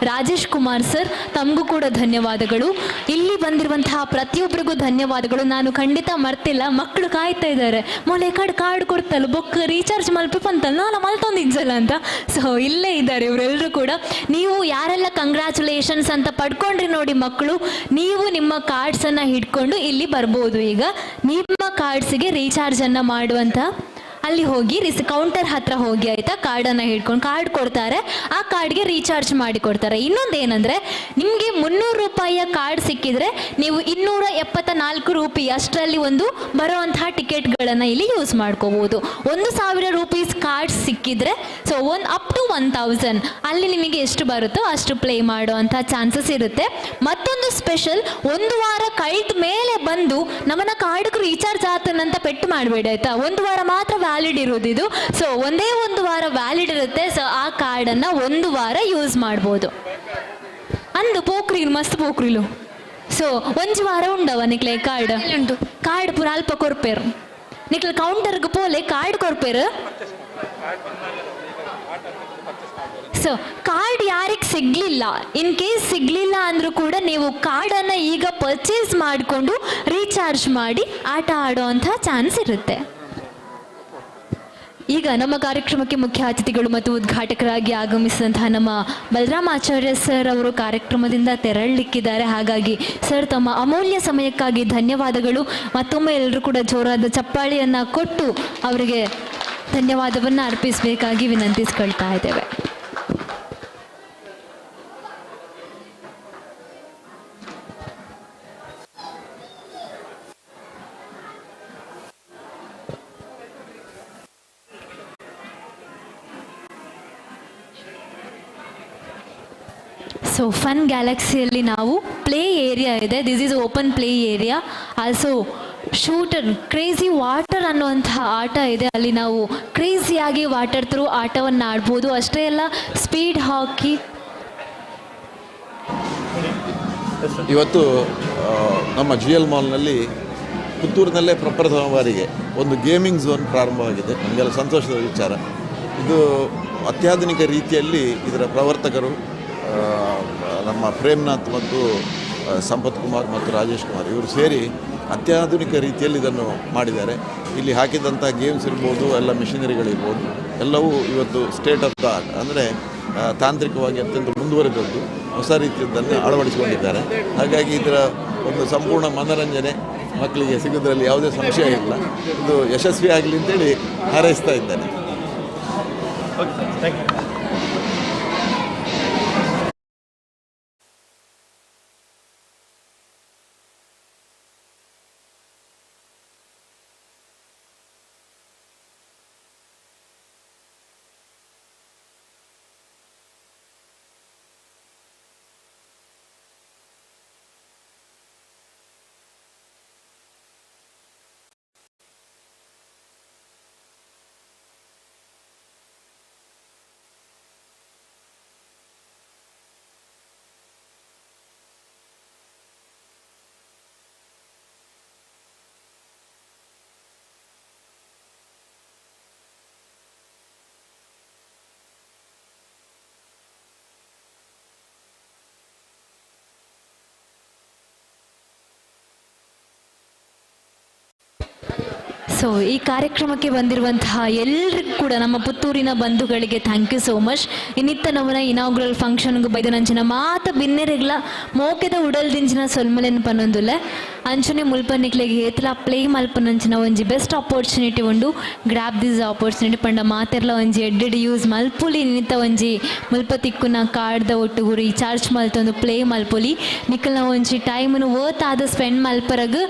ರಾಜೇಶ್ ಕುಮಾರ್ ಸರ್, ತಮಗೂ ಕೂಡ ಧನ್ಯವಾದಗಳು. ಇಲ್ಲಿ ಬಂದಿರುವಂತಹ ಪ್ರತಿಯೊಬ್ಬರಿಗೂ ಧನ್ಯವಾದಗಳು. ನಾನು ಖಂಡಿತ ಮರ್ತಿಲ್ಲ. ಮಕ್ಕಳು ಕಾಯ್ತಾ ಇದ್ದಾರೆ, ಮೊಲೆ ಕಾರ್ಡ್ ಕೊಡ್ತಲ್ಲ, ಬೊಕ್ಕ ರೀಚಾರ್ಜ್ ಮಲ್ಪಂತಲ್ಲ, ನಾನು ಮಲ್ತೊಂದಿದ್ದಲ್ಲ ಅಂತ. ಸೊ ಇಲ್ಲೇ ಇದ್ದಾರೆ ಇವರೆಲ್ಲರೂ ಕೂಡ. ನೀವು ಯಾರೆಲ್ಲ ಕಂಗ್ರ್ಯಾಚುಲೇಷನ್ಸ್ ಅಂತ ಪಡ್ಕೊಂಡ್ರಿ ನೋಡಿ ಮಕ್ಕಳು, ನೀವು ನಿಮ್ಮ ಕಾರ್ಡ್ಸನ್ನು ಹಿಡ್ಕೊಂಡು ಇಲ್ಲಿ ಬರ್ಬೋದು. ಈಗ ನಿಮ್ಮ ಕಾರ್ಡ್ಸಿಗೆ ರೀಚಾರ್ಜನ್ನು ಮಾಡುವಂಥ ಅಲ್ಲಿ ಹೋಗಿ ಕೌಂಟರ್ ಹತ್ರ ಹೋಗಿ, ಆಯಿತಾ, ಕಾರ್ಡನ್ನು ಹಿಡ್ಕೊಂಡು ಕಾರ್ಡ್ ಕೊಡ್ತಾರೆ, ಆ ಕಾರ್ಡ್ಗೆ ರೀಚಾರ್ಜ್ ಮಾಡಿ ಕೊಡ್ತಾರೆ. ಇನ್ನೊಂದು ಏನಂದರೆ, ನಿಮಗೆ 300 ರೂಪಾಯಿಯ ಕಾರ್ಡ್ ಸಿಕ್ಕಿದ್ರೆ ನೀವು 274 ರೂಪಾಯಿ ಅಷ್ಟರಲ್ಲಿ ಒಂದು ಬರುವಂತಹ ಟಿಕೆಟ್ಗಳನ್ನು ಇಲ್ಲಿ ಯೂಸ್ ಮಾಡ್ಕೋಬೋದು. 1000 ರೂಪೀಸ್ ಕಾರ್ಡ್ ಸಿಕ್ಕಿದ್ರೆ ಸೊ ಅಪ್ ಟು 1000 ಅಲ್ಲಿ ನಿಮಗೆ ಎಷ್ಟು ಬರುತ್ತೋ ಅಷ್ಟು ಪ್ಲೇ ಮಾಡುವಂಥ ಚಾನ್ಸಸ್ ಇರುತ್ತೆ. ಮತ್ತೊಂದು ಸ್ಪೆಷಲ್, 1 ವಾರ ಕಳೆದ ಮೇಲೆ ಬಂದು ನಮ್ಮನ್ನ ಕಾರ್ಡ್ಗೆ ರೀಚಾರ್ಜ್ ಆತನಂತ ಪೆಟ್ಟು ಮಾಡಬೇಡಿ, ಆಯಿತಾ. 1 ವಾರ ಮಾತ್ರ ವ್ಯಾಲಿಡ್ ಇರೋದಿದು. ಸೊ ಒಂದೇ 1 ವಾರ ವ್ಯಾಲಿಡ್ ಇರುತ್ತೆ. ಸೊ ಆ ಕಾರ್ಡನ್ನು 1 ವಾರ ಯೂಸ್ ಮಾಡ್ಬೋದು. ಅಂದು ಪೋಕ್ರಿಲು ಮಸ್ತ್ ಪೋಕ್ರಿಲು. ಸೊ 1 ವಾರ ಉಂಡವ ನಿಕ್ಲೆ ಕಾರ್ಡ್ ಉಂಟು. ಕಾರ್ಡ್ ಪೂರ ಅಲ್ಪ ಕೊರ್ಪೇರು ನಿಕ್ಲೆ ಕೌಂಟರ್ಗೆ ಪೋಲೆ ಕಾರ್ಡ್ ಕೊರ್ಪೇರು. ಸೊ ಕಾರ್ಡ್ ಯಾರಿಗೆ ಸಿಗ್ಲಿಲ್ಲ, ಇನ್ ಕೇಸ್ ಸಿಗ್ಲಿಲ್ಲ ಅಂದ್ರೂ ಕೂಡ ನೀವು ಕಾರ್ಡನ್ನು ಈಗ ಪರ್ಚೇಸ್ ಮಾಡಿಕೊಂಡು ರೀಚಾರ್ಜ್ ಮಾಡಿ ಆಟ ಆಡೋ ಅಂಥ ಚಾನ್ಸ್ ಇರುತ್ತೆ. ಈಗ ನಮ್ಮ ಕಾರ್ಯಕ್ರಮಕ್ಕೆ ಮುಖ್ಯ ಅತಿಥಿಗಳು ಮತ್ತು ಉದ್ಘಾಟಕರಾಗಿ ಆಗಮಿಸಿದಂತಹ ನಮ್ಮ ಬಲರಾಮಾಚಾರ್ಯ ಸರ್ ಅವರು ಕಾರ್ಯಕ್ರಮದಿಂದ ತೆರಳಲಿಕ್ಕಿದ್ದಾರೆ. ಹಾಗಾಗಿ ಸರ್, ತಮ್ಮ ಅಮೂಲ್ಯ ಸಮಯಕ್ಕಾಗಿ ಧನ್ಯವಾದಗಳು. ಮತ್ತೊಮ್ಮೆ ಎಲ್ಲರೂ ಕೂಡ ಜೋರಾದ ಚಪ್ಪಾಳಿಯನ್ನು ಕೊಟ್ಟು ಅವರಿಗೆ ಧನ್ಯವಾದವನ್ನು ಅರ್ಪಿಸಬೇಕಾಗಿ ವಿನಂತಿಸ್ಕೊಳ್ತಾ ಇದ್ದೇವೆ. ಸೊ ಫನ್ ಗ್ಯಾಲಕ್ಸಿಯಲ್ಲಿ ನಾವು ಪ್ಲೇ ಏರಿಯಾ ಇದೆ. This is open play area. Also shooter crazy water ಅನ್ನುವಂತಹ ಆಟ ಇದೆ. ಅಲ್ಲಿ ನಾವು ಕ್ರೇಜಿಯಾಗಿ ವಾಟರ್ ಥ್ರೂ ಆಟವನ್ನು ಆಡ್ಬೋದು. ಅಷ್ಟೇ ಅಲ್ಲ, ಸ್ಪೀಡ್ ಹಾಕಿ. ಇವತ್ತು ನಮ್ಮ GL ಮಾಲ್ನಲ್ಲಿ ಪುತ್ತೂರಿನಲ್ಲೇ ಪ್ರಪ್ರಥಮ ಬಾರಿಗೆ ಒಂದು ಗೇಮಿಂಗ್ ಝೋನ್ ಪ್ರಾರಂಭವಾಗಿದೆ. ನಮಗೆಲ್ಲ ಸಂತೋಷದ ವಿಚಾರ. ಇದು ಅತ್ಯಾಧುನಿಕ ರೀತಿಯಲ್ಲಿ ಇದರ ಪ್ರವರ್ತಕರು ನಮ್ಮ ಪ್ರೇಮ್ನಾಥ್ ಮತ್ತು ಸಂಪತ್ ಕುಮಾರ್ ಮತ್ತು ರಾಜೇಶ್ ಕುಮಾರ್ ಇವರು ಸೇರಿ ಅತ್ಯಾಧುನಿಕ ರೀತಿಯಲ್ಲಿ ಇದನ್ನು ಮಾಡಿದ್ದಾರೆ. ಇಲ್ಲಿ ಹಾಕಿದಂಥ ಗೇಮ್ಸ್ ಇರ್ಬೋದು, ಎಲ್ಲ ಮಿಷಿನರಿಗಳಿರ್ಬೋದು, ಎಲ್ಲವೂ ಇವತ್ತು ಸ್ಟೇಟ್ ಆಫ್ ದ ಆರ್ಟ್, ಅಂದರೆ ತಾಂತ್ರಿಕವಾಗಿ ಅತ್ಯಂತ ಮುಂದುವರೆದದ್ದು, ಹೊಸ ರೀತಿಯದ್ದನ್ನು ಅಳವಡಿಸಿಕೊಂಡಿದ್ದಾರೆ. ಹಾಗಾಗಿ ಇದರ ಒಂದು ಸಂಪೂರ್ಣ ಮನೋರಂಜನೆ ಮಕ್ಕಳಿಗೆ ಸಿಗೋದ್ರಲ್ಲಿ ಯಾವುದೇ ಸಂಶಯ ಇಲ್ಲ. ಇದು ಯಶಸ್ವಿ ಆಗಲಿ ಅಂತೇಳಿ ಹಾರೈಸ್ತಾ ಇದ್ದೇನೆ. ಸೊ ಈ ಕಾರ್ಯಕ್ರಮಕ್ಕೆ ಬಂದಿರುವಂತಹ ಎಲ್ಲರಿಗೂ ಕೂಡ ನಮ್ಮ ಪುತ್ತೂರಿನ ಬಂಧುಗಳಿಗೆ ಥ್ಯಾಂಕ್ ಯು ಸೋ ಮಚ್. ಇನ್ನಿತ್ತ ನಮ್ಮನ ಇನಾಗ್ರಲ್ ಫಂಕ್ಷನ್ಗೂ ಬೈದನಂಚಿನ ಮಾತ ಬಿನ್ನೆರೆಗ್ಲ ಮೋಕೆದ ಉಡಲ್ದಿಂಚಿನ ಸೊಲ್ಮಲೆನ್ ಪನ್ನೊಂದುಲ್ಲೆ ಅಂಚನೆ ಮುಲ್ಪನಿಕ್ಲೆಗೆ ಏತಲ ಪ್ಲೇ ಮಲ್ಪನಂಚಿನ ಒಂಜಿ ಬೆಸ್ಟ್ ಆಪರ್ಚುನಿಟಿ ಉಂಡು. ಗ್ರಾಪ್ ದಿಸ್ ಆಪರ್ಚುನಿಟಿ ಪಂಡ ಮಾತೆರ್ಲ ಒಂಜಿ ಎಡ್ಡೆಡ್ ಯೂಸ್ ಮಲ್ಪುಲಿ ನಿಂತ ಒಂಜಿ ಮುಲ್ಪ ತಿಕ್ಕುನ ಕಾರ್ಡ್ದ ಒಟ್ಟುಗು ರೀಚಾರ್ಜ್ ಮಲ್ತೊಂದು ಪ್ಲೇ ಮಲ್ಪುಲಿ ನಿಕ್ಕಲ್ನ ಒಂಜಿ ಟೈಮ್ನು ವರ್ತ್ ಆದ ಸ್ಪೆಂಡ್ ಮಲ್ಪರಗ್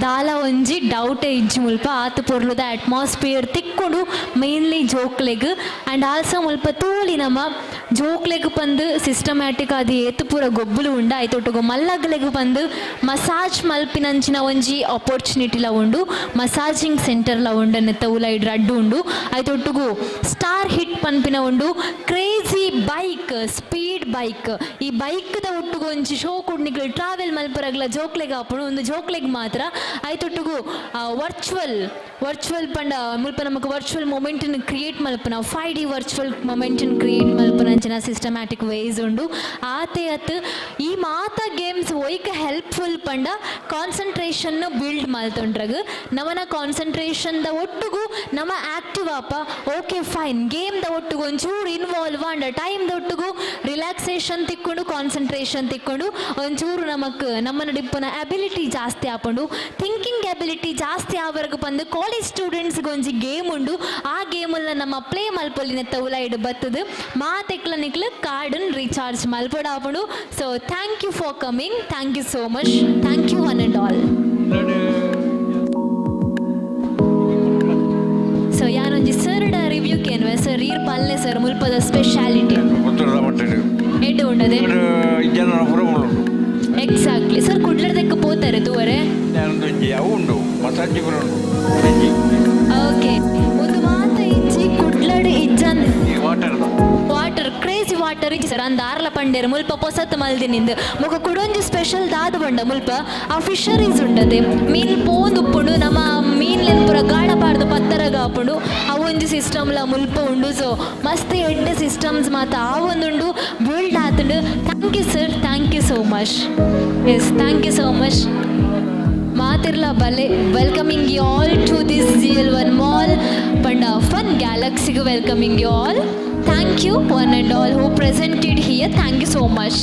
ದಾಲ ಒಂಜಿ ಡೌಟೇ ಇಜ್ಜಿ ಮುಲ್ಪ ಆತ ಪೊರ್ಲುದ ಅಟ್ಮಾಸ್ಫಿಯರ್ ತಿಕ್ಕೊಂಡು ಮೇನ್ಲಿ ಜೋಕ್ಲೆಗ್ ಆ್ಯಂಡ್ ಆಲ್ಸೋ ಮುಲ್ಪ ತೂಲಿ ನಮ್ಮ ಜೋಕ್ಲೆಗ್ ಪಂದು ಸಿಸ್ಟಮ್ಯಾಟಿಕ್ ಅದು ಏತು ಪೂರ ಗೊಬ್ಬಲು ಉಂಡು ಆಯ್ತೊಟ್ಟುಗು ಮಲ್ಲಗ್ಲೆಗ್ ಪಂದು ಮಸಾಜ್ ಮಲ್ಪಿನಂಚಿನ ಒಂಜಿ ಆಪರ್ಚುನಿಟಿಲ ಉಂಡು. ಮಸಾಜಿಂಗ್ ಸೆಂಟರ್ಲ ಉಂಡನ್ನೆತ್ತ ಉಲೈಡ್ ರಡ್ಡು ಉಂಡು ಆಯ್ತೊಟ್ಟುಗು ಸ್ಟಾರ್ ಹಿಟ್ ಪನ್ಪಿನ ಉಂಡು. ಕ್ರೇಜಿ ಬೈಕ್, ಸ್ಪೀಡ್ ಬೈಕ್, ಈ ಬೈಕ್ದ ಒಟ್ಟುಗು ಒಂಜಿ ಶೋ ಕುಡ್ನಿಗಳು ಟ್ರಾವೆಲ್ ಮಲ್ಪರಗ್ಲ ಜೋಕ್ಲೆಗ್ ಹಾಪುಂಡು ಒಂದು ಜೋಕ್ಲೆಗ್ ಮಾತ್ರ ಆಯ್ತೊಟ್ಟುಗು ವರ್ಚುವಲ್ ಪಂಡ ಮುಲ್ಪ ನಮಕ್ ವರ್ಚುವಲ್ ಮೊಮೆಂಟನ್ನು ಕ್ರಿಯೇಟ್ ಮಲ್ಪನ 5D ವರ್ಚುವಲ್ ಮೊಮೆಂಟನ್ನು ಕ್ರಿಯೇಟ್ ಮಲ್ಪನಂಚಿನ ಸಿಸ್ಟಮ್ಯಾಟಿಕ್ ವೇಸ್ ಉಂಡು. ಆತೆ ಅತ್ ಈ ಮಾತ ಗೇಮ್ಸ್ ಒಯ್ಕ ಹೆಲ್ಪ್ಫುಲ್ ಪಂಡ ಕಾನ್ಸಂಟ್ರೇಷನ್ ಬಿಲ್ಡ್ ಮಲ್ತೊಂಡ್ರಗ್ ನಮನ ಕಾನ್ಸಂಟ್ರೇಷನ್ದ ಒಟ್ಟುಗು ನಮ್ಮ ಆಕ್ಟಿವ್ ಆಪ ಓಕೆ ಫೈನ್ ಗೇಮ್ದ ಒಟ್ಟುಗು ಒಂಚೂರು ಇನ್ವಾಲ್ವ್ ಆಂಡ ಟೈಮ್ದ ಒಟ್ಟುಗು ರಿಲ್ಯಾಕ್ಸೇಷನ್ ತಿಕ್ಕೊಂಡು ಕಾನ್ಸಂಟ್ರೇಷನ್ ತಿಕ್ಕೊಂಡು ಒಂಚೂರು ನಮಕ್ ನಮ್ಮನ ಡಿಪ್ಪನ ಅಬಿಲಿಟಿ ಜಾಸ್ತಿ ಆಪುಂಡು. ಥಿಂಕಿಂಗ್ ಅಬಿಲಿಟಿ ಜಾಸ್ತಿ ಆವರೆಗೂ ಬಂದು ಕಾಲೇಜ್ ಸ್ಟೂಡೆಂಟ್ಸ್ಗೆ ಒಂಜಿ ಗೇಮ್ ಉಂಡು. ಆ ಗೇಮಲ್ಲಿ ನಮ್ಮ ಪ್ಲೇ ಮಲ್ಪೊಲಿನ ತೌಲೈಡ್ ಬತ್ತದು ಮಾತೆಕ್ಲ ನಿಕ್ಲ ಕಾರ್ಡನ್ ರೀಚಾರ್ಜ್ ಮಲ್ಪೊಡ ಆಪುಂಡು. So thank you for coming, thank you so much, thank you one and all. So ಯಾನೊಂಜಿ ಸರ್ಡ ರಿವ್ಯೂ ಕೇನ್ವೆ ಸರ್ ಈರ್ ಪಲ್ಲೆ ಸರ್ ಮುಲ್ಪದ ಸ್ಪೆಷಾಲಿಟಿ ಎಡ್ಡು ಉಂಡದೆ ಎಕ್ಸಾಕ್ಟ್ಲಿ ಸರ್ ಕುಡ್ಲದಕ್ಕೆ ಪೋತಾರೆ ತೂವರೆ ಉಂಡು ಮಸಾಜ್ ಓಕೆ ಒಂದು ಮಾತ ಇಜ್ಜಿ ಕುಡ್ಲಡ್ ಇಜ್ಜನ್ ವಾಟರ್ ಕ್ರೇಜಿ ವಾಟರ್ ಇಜ್ಜಿ ಸರ್ ಅಂದ ಆರ್ಲ ಪಂಡೇರು ಮುಲ್ಪ ಪೊಸತ್ ಮಲ್ದಿನಿಂದ ಮುಖ ಕುಡೊಂಜಿ ಸ್ಪೆಷಲ್ ದಾದ ಬಂಡ ಮುಲ್ಪ ಆ ಫಿಶರೀಸ್ ಉಂಡದೆ ಮೀನ್ ಪೋಂದು ಉಪ್ಪುಂಡು ನಮ್ಮ ಮೀನ್ಲೆನ್ ಪುರ ಗಾಳ ಪಾಡ್ದು ಪತ್ತರಗ ಆಪುಂಡು ಆ ಒಂಜಿ ಸಿಸ್ಟಮ್ಲ ಮುಲ್ಪ ಉಂಡು. ಸೊ ಮಸ್ತ್ ಎಡ್ಡೆ ಸಿಸ್ಟಮ್ಸ್ ಮಾತ ಆ ಒಂದುಂಡು ಬಿಲ್ಡ್ ಆತುಂಡು. Thank you sir, thank you so much. Yes thank you so much. ಮಾತಿರ್ಲ ಬಲೆ welcoming you all to this GL1 mall ಪಂಡ ಫನ್ ಗ್ಯಾಲಕ್ಸಿಗೆ welcoming you all. Thank you one and all who presented here. Thank you so much.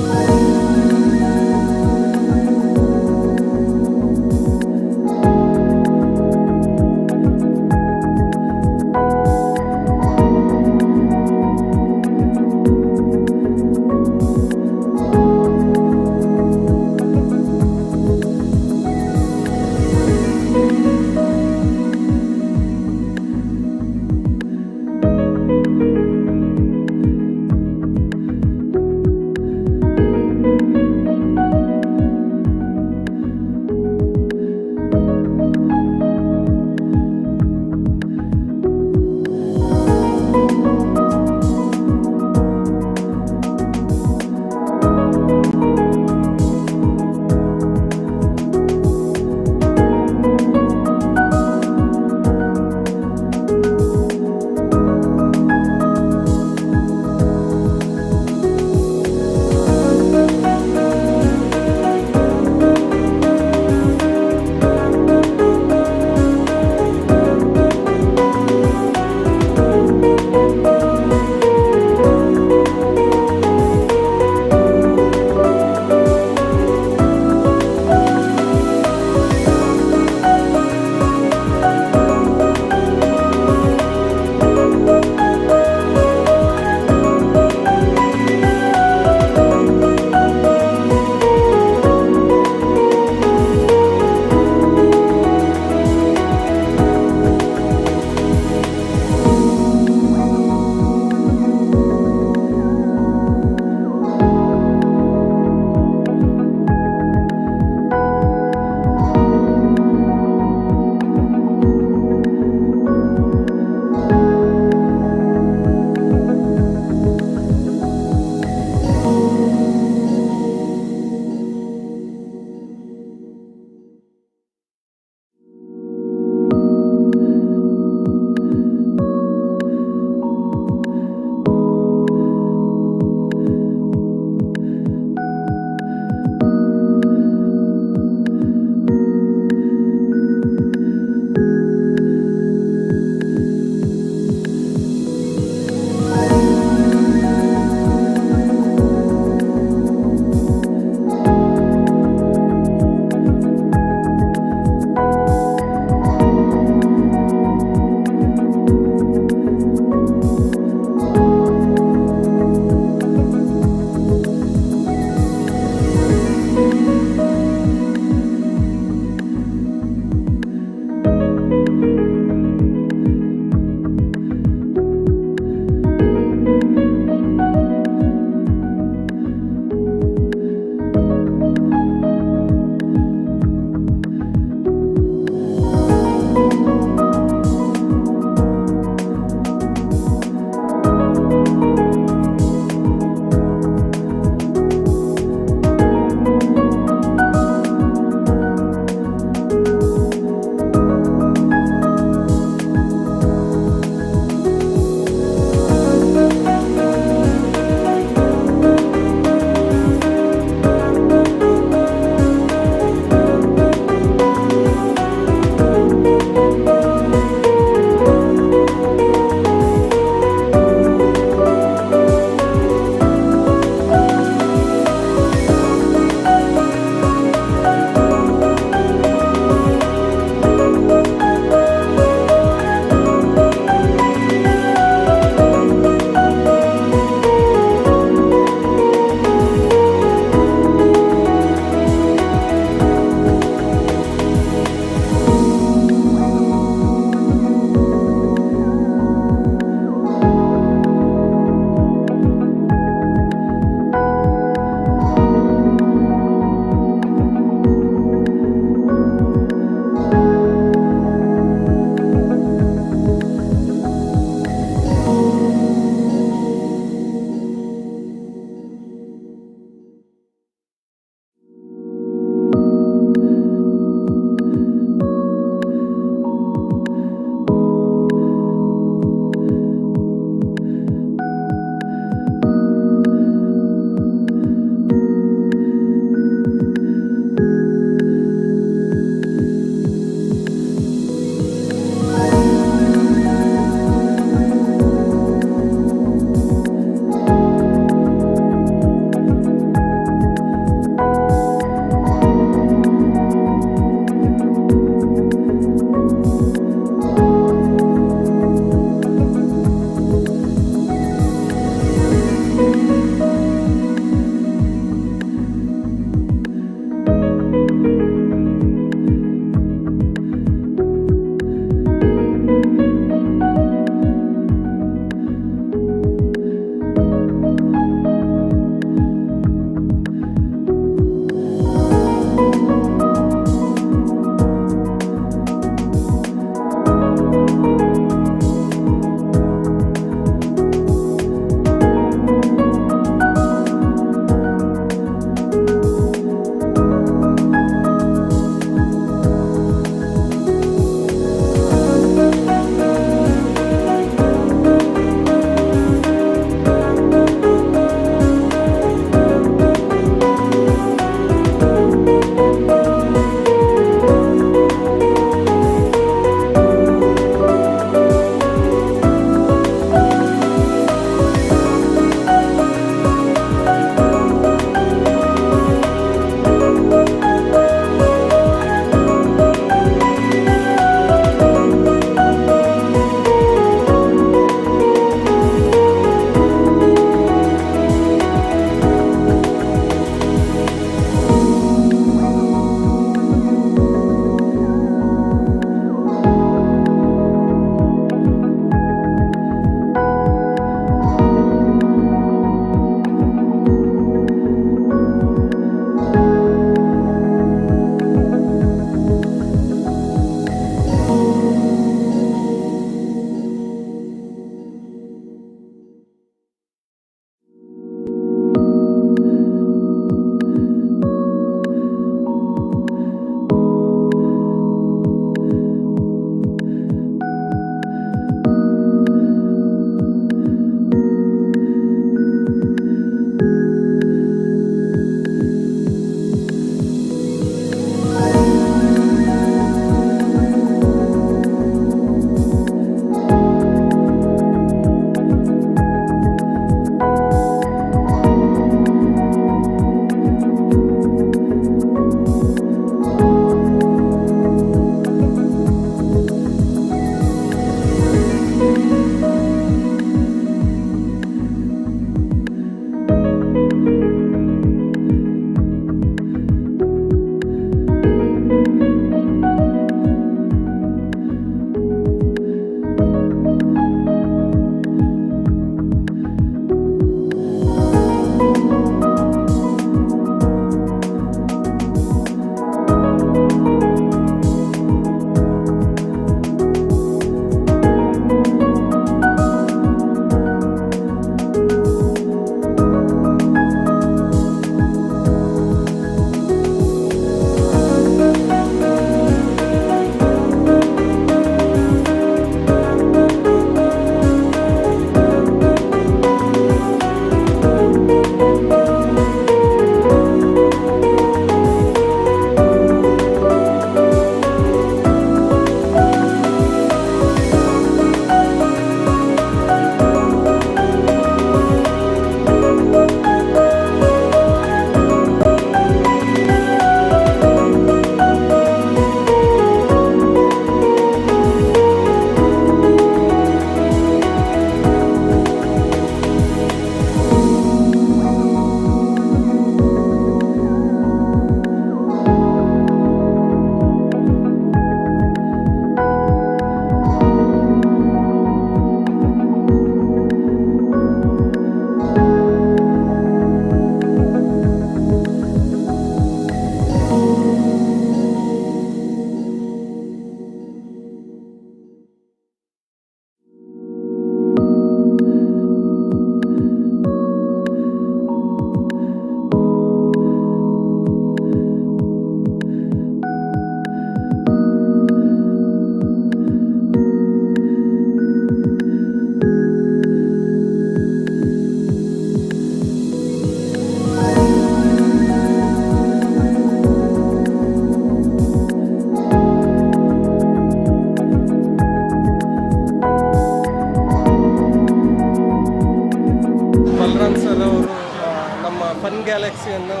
ಗ್ಯಾಲಕ್ಸಿಯನ್ನು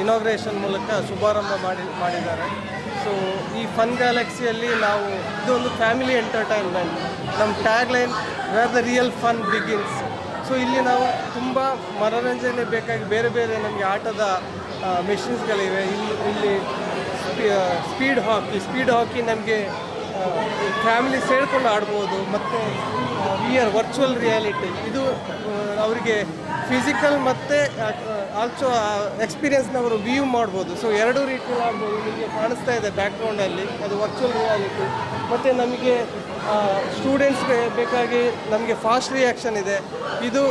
inauguration ಮೂಲಕ ಶುಭಾರಂಭ ಮಾಡಿದ್ದಾರೆ. So ಈ fun ಗ್ಯಾಲಕ್ಸಿಯಲ್ಲಿ ನಾವು ಇದೊಂದು ಫ್ಯಾಮಿಲಿ ಎಂಟರ್ಟೈನ್ಮೆಂಟ್, ನಮ್ಮ tag line where the real fun begins. So ಇಲ್ಲಿ ನಾವು ತುಂಬ ಮನೋರಂಜನೆ ಬೇಕಾಗಿ ಬೇರೆ ಬೇರೆ ನಮಗೆ ಆಟದ ಮೆಷಿನ್ಸ್ಗಳಿವೆ. ಇಲ್ಲಿ ಸ್ಪೀಡ್ ಹಾಕಿ ನಮಗೆ ಫ್ಯಾಮಿಲಿ ಸೇರಿಕೊಂಡು ಆಡ್ಬೋದು. ಮತ್ತು ವರ್ಚುವಲ್ ರಿಯಾಲಿಟಿ, ಇದು ಅವರಿಗೆ ಫಿಸಿಕಲ್ ಮತ್ತು ಆಲ್ಸೋ ಎಕ್ಸ್ಪೀರಿಯನ್ಸ್ನವರು ವ್ಯೂ ಮಾಡ್ಬೋದು. ಸೊ ಎರಡೂ ರೀತಿಯಲ್ಲಿ ಆಗ್ಬೋದು. ನಿಮಗೆ ಕಾಣಿಸ್ತಾ ಇದೆ ಬ್ಯಾಕ್ಗ್ರೌಂಡಲ್ಲಿ, ಅದು ವರ್ಚುವಲ್ ರಿಯಾಲಿಟಿ. ಮತ್ತು ನಮಗೆ ಸ್ಟೂಡೆಂಟ್ಸ್ಗೆ ಬೇಕಾಗಿ ನಮಗೆ ಫಾಸ್ಟ್ ರಿಯಾಕ್ಷನ್ ಇದೆ. ಇದು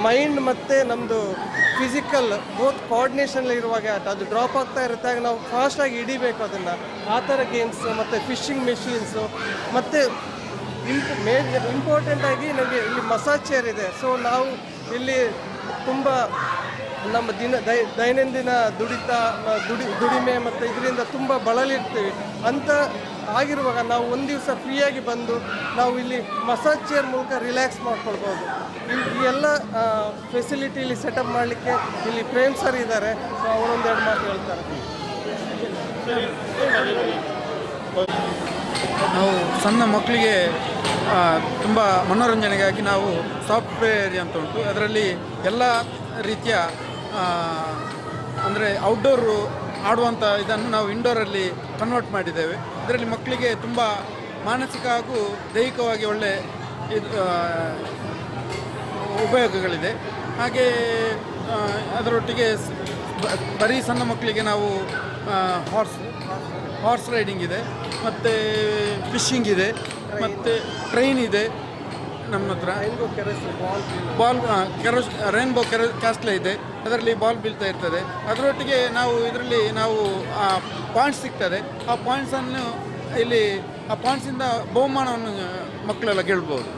ಮೈಂಡ್ ಮತ್ತು ನಮ್ಮದು ಫಿಸಿಕಲ್ ಬೋತ್ ಕೋಆರ್ಡಿನೇಷನ್ ಇರುವಾಗ ಅದು ಡ್ರಾಪ್ ಆಗ್ತಾ ಇರುತ್ತೆ, ಆಗ ನಾವು ಫಾಸ್ಟಾಗಿ ಹಿಡಿಬೇಕು ಅದನ್ನು. ಆ ಥರ ಗೇಮ್ಸ್ ಮತ್ತು ಫಿಶಿಂಗ್ ಮೆಷಿನ್ಸು ಮತ್ತು ಇಂಪಾರ್ಟೆಂಟಾಗಿ ನಮಗೆ ಇಲ್ಲಿ ಮಸಾಜ್ ಚೇರ್ ಇದೆ. ಸೊ ನಾವು ಇಲ್ಲಿ ತುಂಬ ನಮ್ಮ ದೈನಂದಿನ ದುಡಿಮೆ ಮತ್ತು ಇದರಿಂದ ತುಂಬ ಬಳಲಿರ್ತೀವಿ ಅಂತ ಆಗಿರುವಾಗ ನಾವು ಒಂದು ದಿವಸ ಫ್ರೀಯಾಗಿ ಬಂದು ನಾವು ಇಲ್ಲಿ ಮಸಾಜ್ ಚೇರ್ ಮೂಲಕ ರಿಲ್ಯಾಕ್ಸ್ ಮಾಡ್ಕೊಳ್ಬೋದು. ಈ ಎಲ್ಲ ಫೆಸಿಲಿಟಿ ಇಲ್ಲಿ ಸೆಟಪ್ ಮಾಡಲಿಕ್ಕೆ ಇಲ್ಲಿ ಪ್ರೇಮ್ ಸರ್ ಇದ್ದಾರೆ. ಸೊ ಅವರೊಂದೆರಡು ಮಾತು ಹೇಳ್ತಾರೆ. ನಾವು ಸಣ್ಣ ಮಕ್ಕಳಿಗೆ ತುಂಬ ಮನೋರಂಜನೆಗಾಗಿ ನಾವು ಸಾಫ್ಟ್ವೇರ್ ಅಂತ ಉಂಟು. ಅದರಲ್ಲಿ ಎಲ್ಲ ರೀತಿಯ ಅಂದರೆ ಔಟ್ಡೋರು ಆಡುವಂಥ ಇದನ್ನು ನಾವು ಇಂಡೋರಲ್ಲಿ ಕನ್ವರ್ಟ್ ಮಾಡಿದ್ದೇವೆ. ಇದರಲ್ಲಿ ಮಕ್ಕಳಿಗೆ ತುಂಬ ಮಾನಸಿಕ ಹಾಗೂ ದೈಹಿಕವಾಗಿ ಒಳ್ಳೆ ಇದು ಉಪಯೋಗಗಳಿದೆ. ಹಾಗೆ ಅದರೊಟ್ಟಿಗೆ ಬರೀ ಸಣ್ಣ ಮಕ್ಕಳಿಗೆ ನಾವು ಹಾರ್ಸ್ ರೈಡಿಂಗ್ ಇದೆ, ಮತ್ತು ಫಿಶಿಂಗ್ ಇದೆ, ಮತ್ತು ಟ್ರೈನ್ ಇದೆ ನಮ್ಮ ಹತ್ರ. ಬಾಲ್ ರೈನ್ಬೋ ಕ್ಯಾಸ್ಟ್ಲೆ ಇದೆ, ಅದರಲ್ಲಿ ಬಾಲ್ ಬೀಳ್ತಾ ಇರ್ತದೆ. ಅದರೊಟ್ಟಿಗೆ ಇದರಲ್ಲಿ ಪಾಯಿಂಟ್ಸ್ ಸಿಗ್ತದೆ. ಆ ಪಾಯಿಂಟ್ಸನ್ನು ಇಲ್ಲಿ ಆ ಪಾಯಿಂಟ್ಸಿಂದ ಬಹುಮಾನವನ್ನು ಮಕ್ಕಳೆಲ್ಲ ಗೆಲ್ಬೋದು.